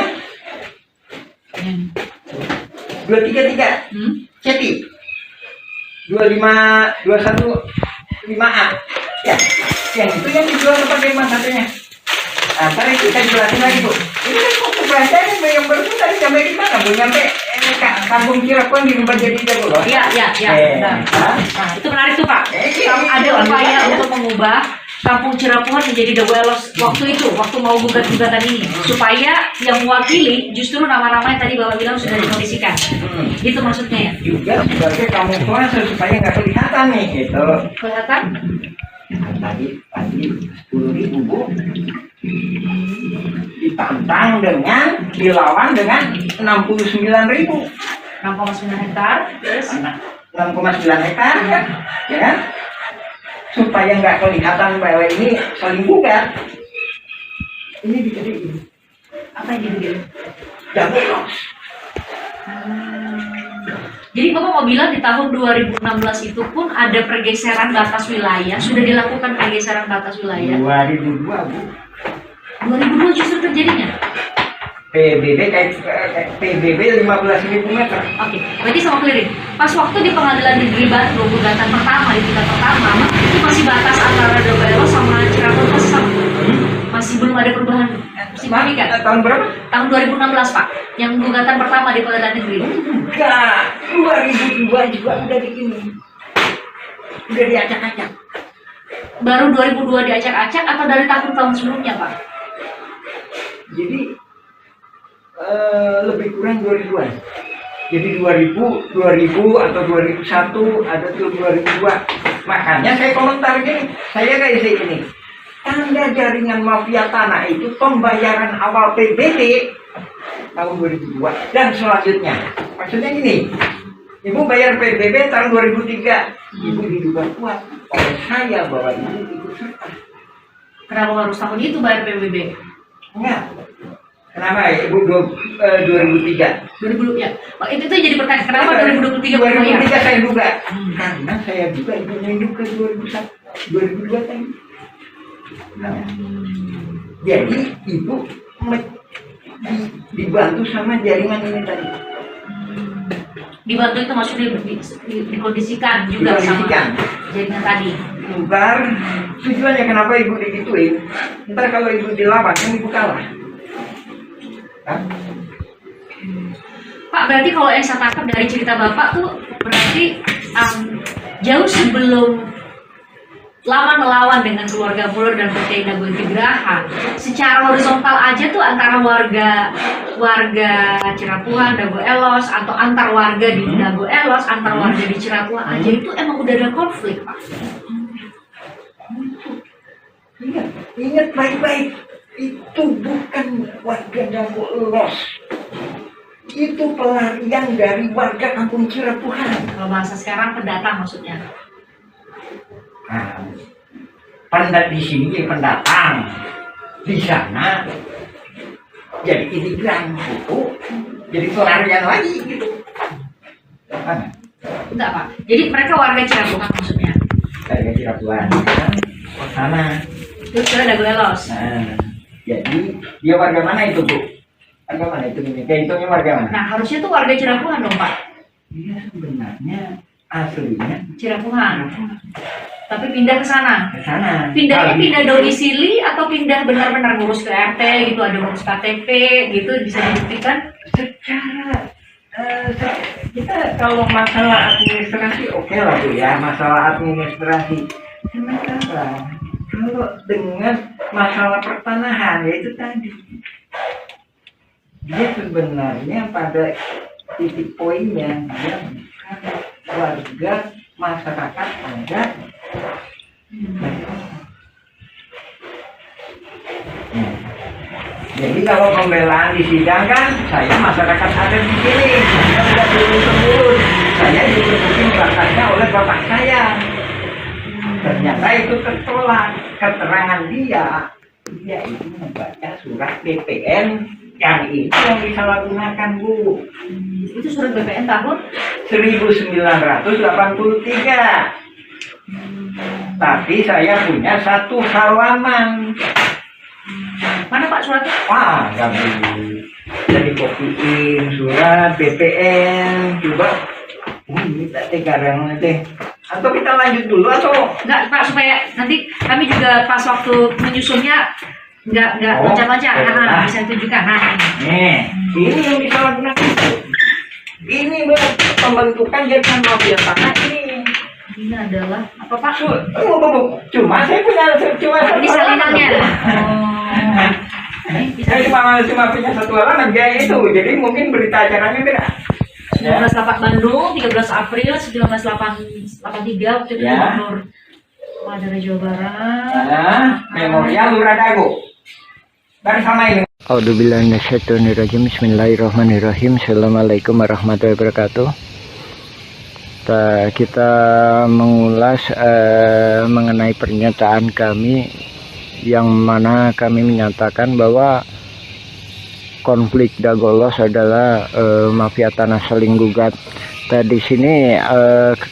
233. Cepi. 251 5A. Ya, yang itu yang dijual ke Pak Dirman satunya. Ntar kita jelasin lagi Bu. Ini kan kok kebahagiaan yang baru tadi sampai di mana Bu? Nyampe kampung Cirebon dirubah jadi Dago loh. Iya, benar. Nah, itu menarik tuh Pak. Ada upaya untuk mengubah Kampung Cirebon menjadi Dago Elos waktu itu, waktu mau gugat-gugatan ini, supaya yang mewakili justru nama-nama yang tadi Bapak bilang sudah dikondisikan. Itu maksudnya ya? Juga sebagai kamuflase supaya nggak kelihatan nih gitu. Kelihatan? Tadi 10.000 Bu, ditantang dengan dilawan dengan 69.000. 6,9 hektar, terus 6,9 hektar kan, ya kan? Supaya nggak kelihatan bahwa ini saling gugat. Ini digedein. apa yang dibikin? Dago Elos. Jadi Bapak mau bilang di tahun 2016 itu pun ada pergeseran batas wilayah, sudah dilakukan pergeseran batas wilayah. 2002 Bu. 2002 justru terjadinya. PBB kayak PBB 15.000 meter. Oke, berarti sama clearing. Pas waktu di pengadilan negeri Bandung gugatan pertama di tingkat pertama, itu masih batas antara Dago Elos sama Cirebon masih sama. Masih belum ada perubahan signifikan. Tahun berapa? Tahun 2016 Pak, yang gugatan pertama di pengadilan negeri. Enggak, 2002 juga udah begini. Udah diacak-acak. Baru 2002 diacak-acak atau dari tahun-tahun sebelumnya Pak? Jadi lebih kurang 2000-an. Jadi 2000 atau 2001 ada tuh 2002. Makanya saya komentar gini, saya kayak ini. Tanda jaringan mafia tanah itu pembayaran awal PBB tahun 2002 dan selanjutnya. Maksudnya gini, Ibu bayar PBB tahun 2003, Ibu diduga kuat oleh saya bahwa Ibu ikut serta. Kenapa harus tahun itu bayar PBB? Enggak. Kenapa Ibu 2003? 2000 ya. Pak, itu jadi pertanyaan. Kenapa 2023 bayar? 2003 saya duga. Karena saya juga Ibunya hidup ke 2001, 2002 tadi. Nah, jadi Ibu dibantu sama jaringan ini tadi. Dibantu itu maksudnya dikondisikan juga sama jaringan tadi. Ntar tujuannya kenapa Ibu digituin? Ntar kalau Ibu dilawan kan Ibu kalah. Hah? Pak, berarti kalau yang saya tangkap dari cerita Bapak tuh berarti jauh sebelum lama melawan dengan keluarga Muller dan PT Dago Integrahan, secara horizontal aja tuh antara warga Cirapuan, Dago Elos, atau antar warga di Dago Elos, antar warga di Cirapuan aja itu emang udah ada konflik Pak. Ingat baik-baik, itu bukan warga Dago Elos, itu pelarian dari warga kampung Cirapuan. Kalau bahasa sekarang pendatang maksudnya. Nah, di sini jadi pendatang, di sana jadi imigran gitu, jadi pelarian lagi gitu. Nah, Enggak Pak, jadi mereka warga Cirapuan maksudnya. warga Cirapuan, ke sana. Terus ke Dago Elos. Nah, jadi dia warga mana itu Bu? Warga mana itu? Itunya warga mana? Nah harusnya tuh warga Cirapuan dong Pak. Dia sebenarnya aslinya Cirapuan. Tapi pindah ke sana. ke sana. Pindahnya pindah domisili atau pindah benar-benar ngurus ke RT gitu, ada ngurus KTP gitu, bisa dibuktikan? Secara kita kalau masalah administrasi oke lah Bu ya, masalah administrasi. Sementara kalau dengan masalah pertanahan yaitu tadi, dia sebenarnya pada titik poinnya dia bukan warga masyarakat adat. Jadi kalau pembelaan disidangkan, saya masyarakat adat di sini, saya udah turun-temurun, saya ditemukan bakatnya oleh bapak saya. Ternyata itu tertolak, keterangan dia itu membaca surat BPN yang itu yang disalahgunakan Bu. Itu surat BPN tahun 1983. Tapi saya punya satu halaman. mana Pak suratnya? Wah, nggak boleh. Jadi kopiin surat BPN coba. Ini tadi kadang teh. Atau kita lanjut dulu atau? Enggak Pak, supaya nanti kami juga pas waktu menyusunnya Enggak Oh, baca-baca. nah. Bisa tunjukkan. Nah, Ini yang disalahgunakan. Ini berarti pembentukan jaringan mafia tanah ini adalah apa Pak? Cuma saya punya Ini salinannya. Saya cuma punya satu alamat dia itu, jadi mungkin berita acaranya beda. 1908 Bandung, 13 April 1983 waktu itu Ya. Gubernur Daerah Jawa Barat. Nah, Memorial Lurah Dago. Bersama ini. A'udzubillahiminasyaitonirrajim. Bismillahirrahmanirrahim. Assalamualaikum warahmatullahi wabarakatuh. Kita mengulas mengenai pernyataan kami yang mana kami menyatakan bahwa konflik Dagolos adalah mafia tanah saling gugat. Di sini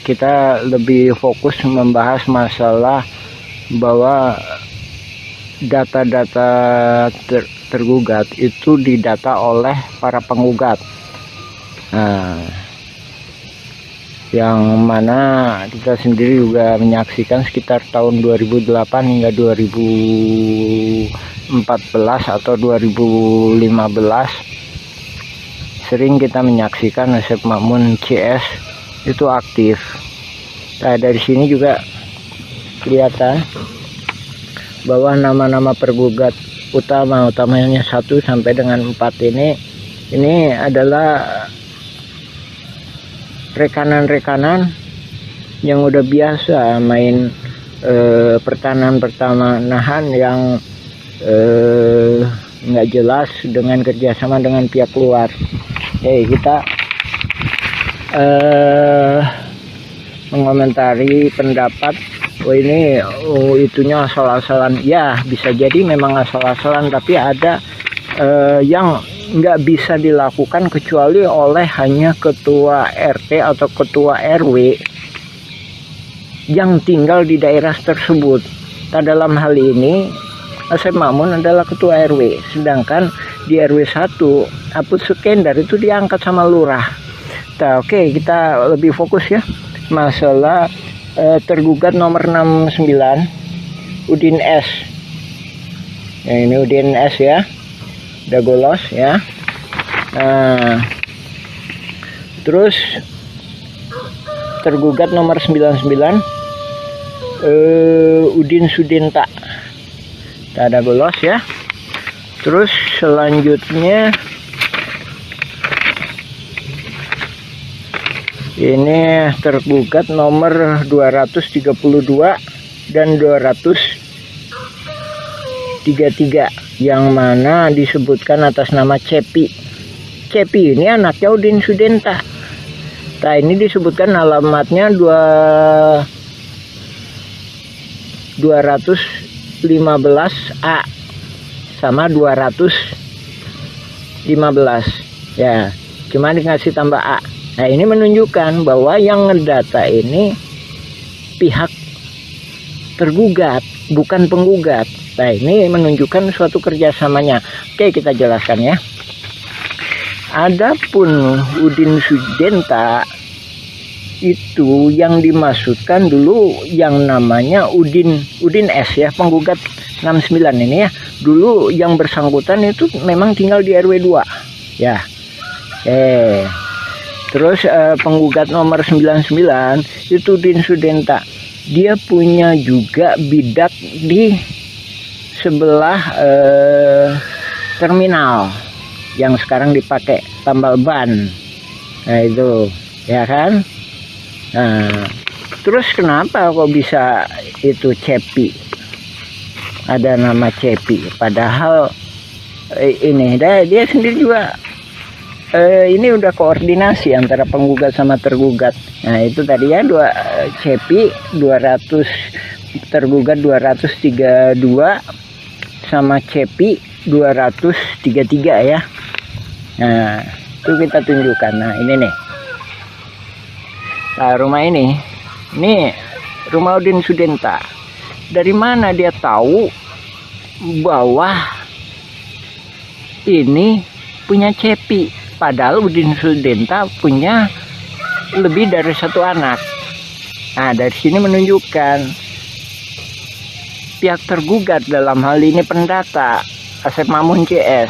kita lebih fokus membahas masalah bahwa data-data tergugat itu didata oleh para penggugat. Yang mana kita sendiri juga menyaksikan sekitar tahun 2008 hingga 2014 atau 2015 sering kita menyaksikan Asep Makmun CS itu aktif. Dari sini juga kelihatan bahwa nama-nama pergugat utamanya 1 sampai dengan 4 ini adalah rekanan-rekanan yang udah biasa main pertanahan yang nggak jelas dengan kerjasama dengan pihak luar. Kita mengomentari pendapat ini itunya asal-asalan. Ya bisa jadi memang asal-asalan, tapi ada yang nggak bisa dilakukan kecuali oleh hanya ketua RT atau ketua RW yang tinggal di daerah tersebut. Dalam hal ini Asep Makmun adalah ketua RW, sedangkan di RW 1 Aput Sukendar itu diangkat sama lurah. Oke, kita lebih fokus ya masalah tergugat nomor 69 Udin S. Ini Udin S ya, Dagolos ya. Terus tergugat nomor 99 Udin Sudinta, Dagolos ya. Terus selanjutnya ini tergugat nomor 232 dan 233 yang mana disebutkan atas nama Cepi. Cepi ini anaknya Udin Sudinta. Ini disebutkan alamatnya 215A sama 215 ya, cuma dikasih tambah A. Ini menunjukkan bahwa yang ngedata ini pihak tergugat, bukan penggugat. Ini menunjukkan suatu kerjasamanya. Oke, kita jelaskan ya. Adapun Udin Sudinta itu yang dimaksudkan dulu yang namanya Udin S ya, penggugat 69 ini ya. Dulu yang bersangkutan itu memang tinggal di RW 2 ya. Terus penggugat nomor 99 itu Udin Sudinta. Dia punya juga bidak di sebelah terminal yang sekarang dipakai tambal ban. Itu ya kan. Terus kenapa kok bisa itu Cepi, ada nama Cepi, padahal ini dia sendiri juga ini udah koordinasi antara penggugat sama tergugat. Itu tadi ya, Cepi 200, tergugat 232 sama Cepi 233 ya. Itu kita tunjukkan. Ini nih. Rumah ini rumah Udin Sudinta. Dari mana dia tahu bahwa ini punya Cepi? Padahal Udin Sudinta punya lebih dari 1 anak. Dari sini menunjukkan pihak tergugat dalam hal ini pendata Asep Mamun CS,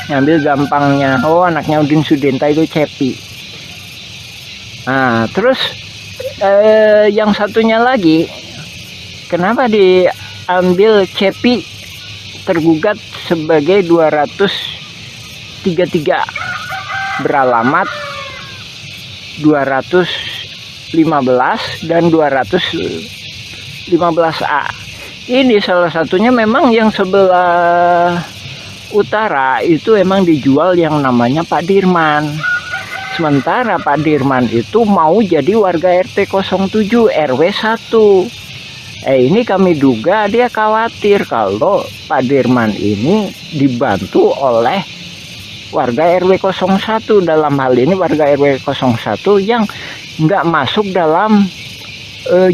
ngambil gampangnya, oh anaknya Udin Sudenta itu Cepi. Nah terus yang satunya lagi, kenapa diambil Cepi tergugat sebagai 233 beralamat 215 dan 215A. Ini salah satunya memang yang sebelah utara itu emang dijual yang namanya Pak Dirman. Sementara Pak Dirman itu mau jadi warga RT 07 RW 1. Ini kami duga dia khawatir kalau Pak Dirman ini dibantu oleh warga RW 01, dalam hal ini warga RW 01 yang nggak masuk dalam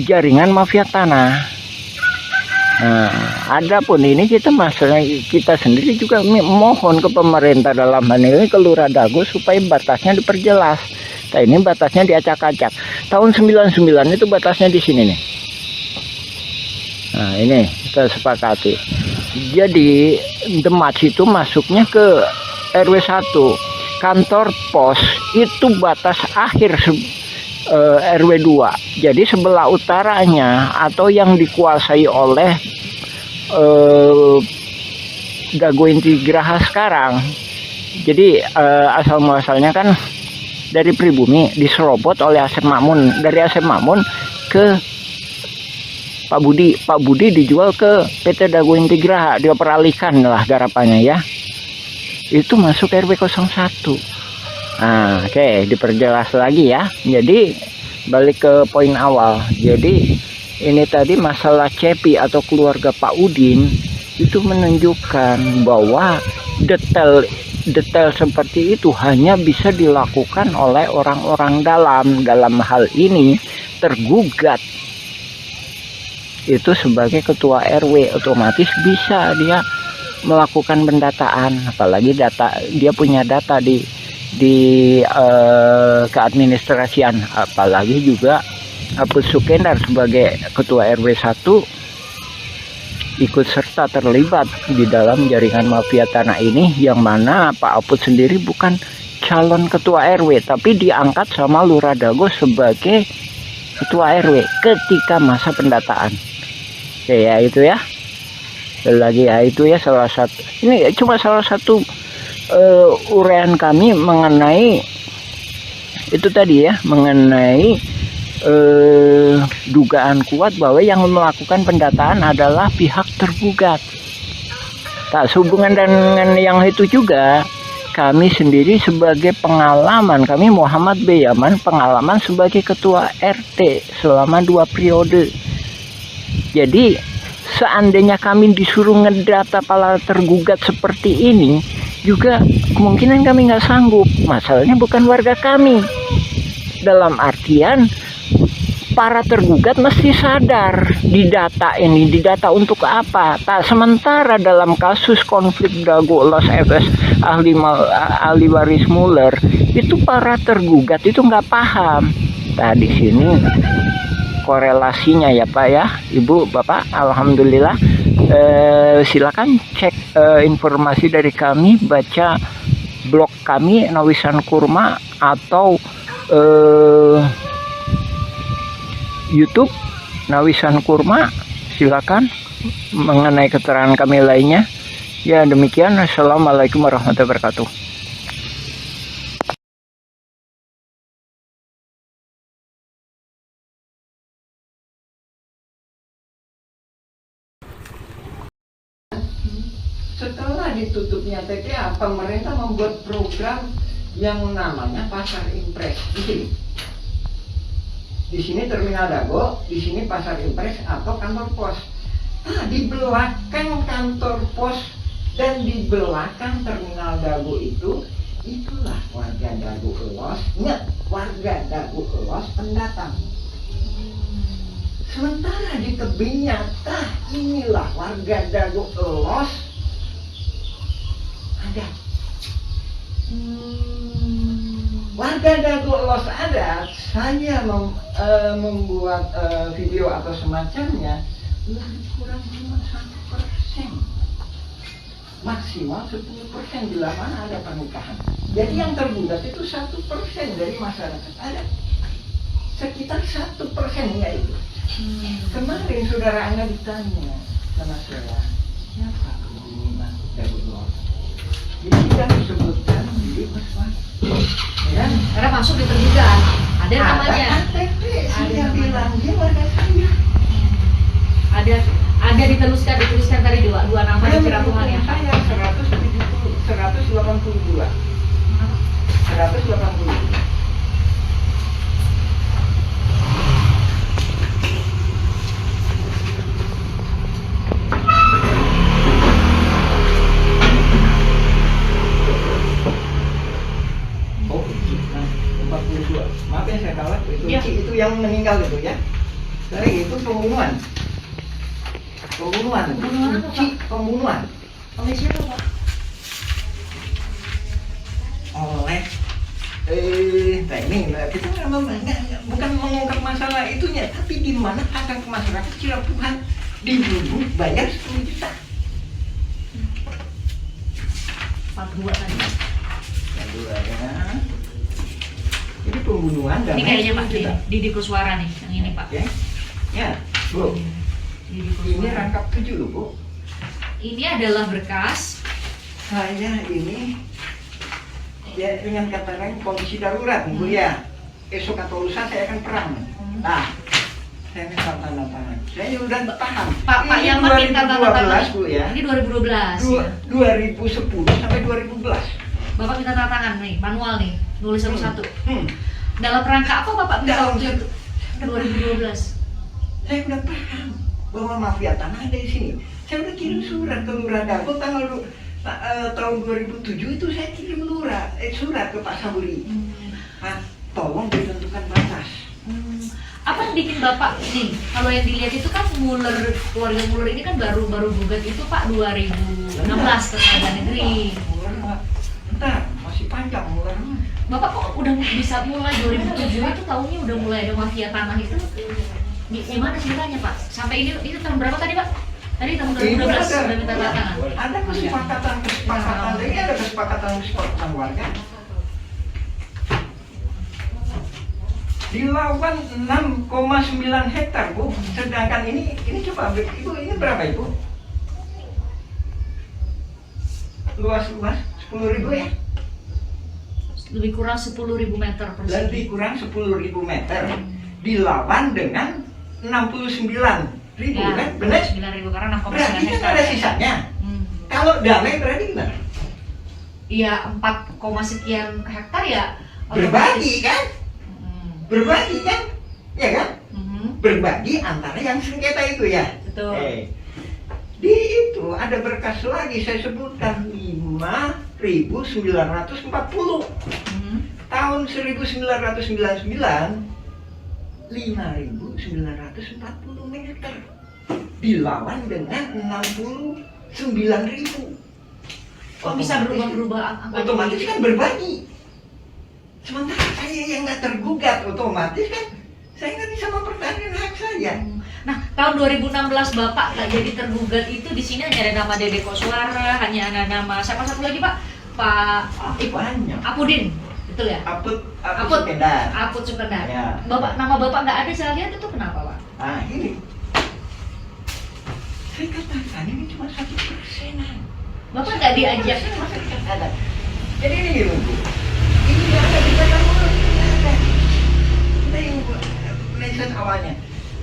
jaringan mafia tanah. Nah, adapun ini kita sendiri juga mohon ke pemerintah dalam hal ini ke Lurah Dago supaya batasnya diperjelas. Nah, ini batasnya diacak-acak. Tahun 99 itu batasnya di sini nih. Nah, ini kita sepakati. Jadi Demak itu masuknya ke RW 1. Kantor pos itu batas akhir RW 2. Jadi sebelah utaranya atau yang dikuasai oleh Dago Inti Graha sekarang. Jadi asal muasalnya kan dari pribumi diserobot oleh Asep Mamun, dari Asep Mamun ke Pak Budi. Pak Budi dijual ke PT Dago Inti Graha, dia peralihkan lah garapannya ya. Itu masuk RW 01. Nah, oke, diperjelas lagi ya. Jadi balik ke poin awal. Jadi ini tadi masalah Cepi atau keluarga Pak Udin itu menunjukkan bahwa detail seperti itu hanya bisa dilakukan oleh orang-orang dalam hal ini tergugat itu sebagai ketua RW, otomatis bisa dia melakukan pendataan, apalagi dia punya data di keadministrasian, apalagi juga Apus Sukendar sebagai ketua RW 1 ikut serta terlibat di dalam jaringan mafia tanah ini, yang mana Pak Apus sendiri bukan calon ketua RW tapi diangkat sama Lurah Dago sebagai ketua RW ketika masa pendataan. Oke ya, itu ya. Lagi ya, itu ya salah satu, ini cuma salah satu uraian kami mengenai itu tadi ya, mengenai dugaan kuat bahwa yang melakukan pendataan adalah pihak tergugat. Tak sehubungan dengan yang itu juga, kami sendiri sebagai pengalaman, kami Muhammad B. Yaman pengalaman sebagai ketua RT selama 2 periode. Jadi seandainya kami disuruh ngedata para tergugat seperti ini, juga kemungkinan kami nggak sanggup. Masalahnya bukan warga kami. Dalam artian para tergugat mesti sadar didata ini, didata untuk apa? Tak sementara dalam kasus konflik Dago Los FS ahli waris Muller itu para tergugat itu nggak paham. Nah di sini korelasinya ya Pak ya, Ibu, Bapak, alhamdulillah. Silakan cek informasi dari kami, baca blog kami Nawisan Kurma atau YouTube Nawisan Kurma, silakan mengenai keterangan kami lainnya. Ya demikian, assalamualaikum warahmatullahi wabarakatuh. Setelah ditutupnya TPA, pemerintah membuat program yang namanya Pasar Impres di sini. Di sini Terminal Dago, di sini Pasar Impres atau kantor pos. Nah, di belakang kantor pos dan di belakang Terminal Dago itulah warga Dago Elos. Ingat, warga Dago Elos pendatang. Sementara di tebingnya, inilah warga Dago Elos ada. Warga Dago Elos ada. Saya membuat video atau semacamnya lebih kurang cuma 1%, maksimal 10% bila mana ada pernikahan. Jadi yang tergugat itu 1% dari masyarakat ada, sekitar 1% ya itu. Kemarin saudara Anda ditanya sama saya, siapa pembunuh Daud? Jadi tidak disebutkan di Mas, ya? Karena masuk di tergugat, ada namanya. KTP, saya bilang dia warga saya. Ada dituliskan tadi dua nama di Tuhan ya. Saya 182. 180. Oh, 42. Maaf ya saya kalah. Itu yang meninggal itu ya. Dari itu pembunuhan. Pembunuhan Oleh siapa Pak? oleh ini kita bukan mengungkap masalah itunya, tapi di mana akan ke masyarakat Cilapuhan dibunuh bayar 10 juta. 42 tadi. Ya. Jadi pembunuhan dan Ini kayaknya Pak Didi Kuswara nih, yang ini Pak. Oke. Ya, Bu. Didi Ini Kuswara. rangkap 7 loh, Bu. Ini adalah berkas. Saya ini ya dengan kata lain kondisi darurat, Bu ya. Esok atau lusa saya akan perang. Nah, saya minta tanda tangan. Saya udah paham. Pak Ini Yaman minta tanda tangan. 2012, Bu ya. Ini 2012 ya. 2010 sampai 2011. Bapak minta tanda tangan nih, manual nih, nulis satu-satu. Hmm. Dalam rangka apa Bapak minta Dalam waktu itu? 2012. Saya udah paham bahwa mafia tanah ada di sini. Saya udah kirim surat ke Lurah Dago tahun 2007 itu saya kirim surat ke Pak Saburi. Nah, tolong ditentukan batas. Apa yang bikin Bapak nih? Kalau yang dilihat itu kan keluarga Muller ini kan baru gugat itu Pak 2016 ke Pengadilan Negeri. Bentar, masih panjang mulai. Bapak kok udah bisa mulai 2007 itu tahunnya udah mulai ada mafia tanah itu? Gimana ceritanya Pak? Sampai ini tahun berapa tadi Pak? Tadi tahun 2012 sudah minta tanda tangan. Ada kesepakatan, ini ada kesepakatan warga. Dilawan 6,9 hektar, Bu. Sedangkan ini coba Ibu, ini berapa Ibu? Luas 10.000 ya? Lebih kurang 10.000 meter persegi. Lebih kurang 10.000 meter. Dilawan dengan 69.000 Ya, kan? Benar? 9.000 karena 6,9 Berarti kan hektar. ada sisanya. Kalau damai berarti gimana? Iya 4, sekian hektar ya. Berbagi kan? Berbagi kan? Ya kan? Mhm. Berbagi antara yang sengketa itu ya. Betul. Di itu ada berkas lagi saya sebutkan 5.940. Tahun 1999 5.940 meter dilawan dengan 69.000. Kok bisa berubah-berubah angka? Otomatis kan berbagi. Sementara saya yang nggak tergugat, otomatis kan saya nggak bisa mempertahankan hak saya. Nah, tahun 2016 Bapak nggak jadi tergugat itu di sini hanya ada nama Dede Koswara, hanya ada nama siapa satu lagi Pak? Banyak. Apudin, betul ya? Apud Sukendar. Sukendar. Apud Sukendar. Ya. Nama Bapak nggak ada saya lihat itu kenapa Pak? Nah ini, saya katakan ini cuma 1%. Bapak nggak diajak? Ada. Jadi ini gitu, Bu. Ini nggak ada di Badan Mulut, nggak ada. Kita yang mention awalnya,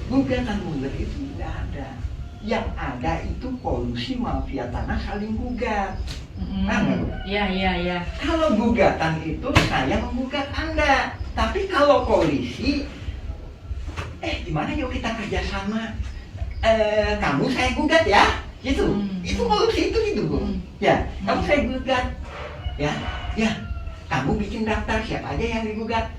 gugatan Mulut itu nggak ada. Yang ada itu kolusi mafia tanah saling gugat. Iya. Kalau gugatan itu saya menggugat Anda, tapi kalau koalisi, gimana yuk kita kerjasama? Kamu saya gugat ya, gitu. Itu koalisi itu gitu Bu. Ya, kamu saya gugat, ya. Kamu bikin daftar siapa aja yang digugat.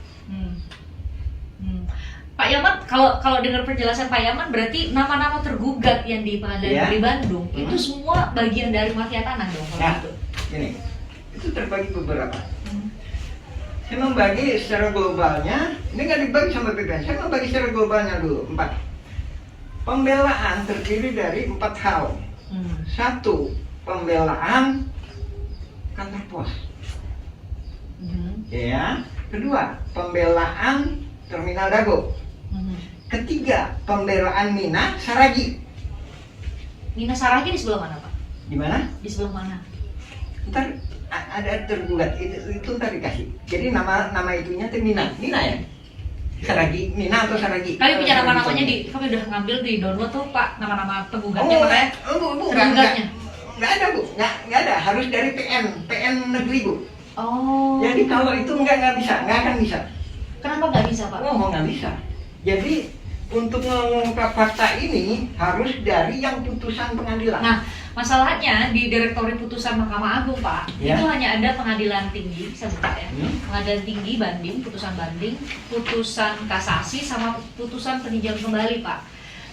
Pak Yaman, kalau dengar penjelasan Pak Yaman berarti nama-nama tergugat yang di Pengadilan Negeri Bandung itu semua bagian dari mafia tanah dong kalau Ya, gitu. ini itu terbagi beberapa. Saya membagi secara globalnya, ini nggak dibagi sama BPN, saya membagi secara globalnya dulu 4. Pembelaan terdiri dari 4 hal. Satu, pembelaan kantor pos. Ya. Kedua, pembelaan terminal Dago. Ketiga, pembelaan Mina Saragi. Mina Saragi di sebelah mana, Pak? Di mana? Di sebelah mana? Ntar ada tergugat itu ntar dikasih. Jadi nama itunya tuh Mina ya. Saragi, Mina atau Saragi? Kami punya nama-namanya kami udah ngambil di download tuh Pak, nama-nama penggugatnya makanya. Bu, Penggugatnya. nggak ada Bu, nggak ada. Harus dari PN negeri Bu. Oh. Jadi kalau itu nggak bisa, nggak akan bisa. Kenapa nggak bisa, Pak? Oh, nggak bisa. Jadi untuk mengungkap fakta ini harus dari yang putusan pengadilan. Nah, masalahnya di Direktori Putusan Mahkamah Agung, Pak, Ya. itu hanya ada pengadilan tinggi, saya buka ya. Pengadilan tinggi banding, putusan putusan kasasi sama putusan peninjauan kembali, Pak.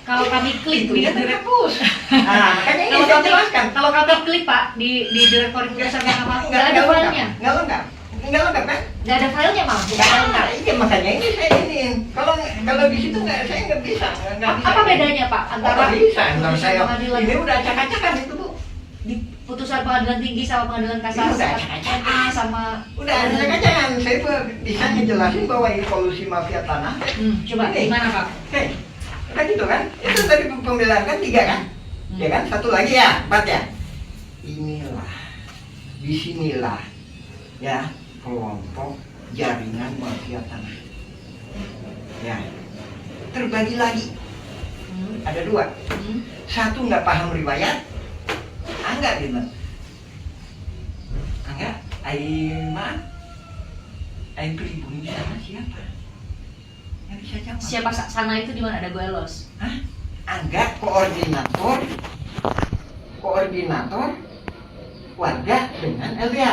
Kalau kami klik di terhapus. Nah, makanya ini saya jelaskan. kalau kami klik, Pak, di Direktori Putusan Mahkamah Agung nggak ada lengkap. filenya. Nggak lengkap. Nggak lengkap kan? Nggak ada filenya, Pak. Nggak lengkap. Iya, makanya ini saya ini. Kalau di situ saya nggak bisa. Nggak bisa. Apa bedanya, Pak, antara Nggak bisa. Ntar putusan saya pengadilan ini udah acak-acakan itu Bu. di putusan pengadilan tinggi sama pengadilan kasasi Ini udah acak-acakan. MA sama Udah acak-acakan. Saya bisa ngejelasin bahwa ini kolusi mafia tanah. coba Oke. gimana, Pak? Oke, udah gitu kan? Itu tadi pembelaan kan 3 kan? Ya kan? Satu lagi ya, 4 ya. Inilah, disinilah, ya kelompok jaringan mafia tanah. Ya, terbagi lagi. Ada 2. Satu nggak paham riwayat, Angga gitu. Angga, Aing pribumi sama siapa? Yang bisa jawab. Siapa sana itu di mana ada Goelos? Hah? Angga koordinator warga dengan LBH.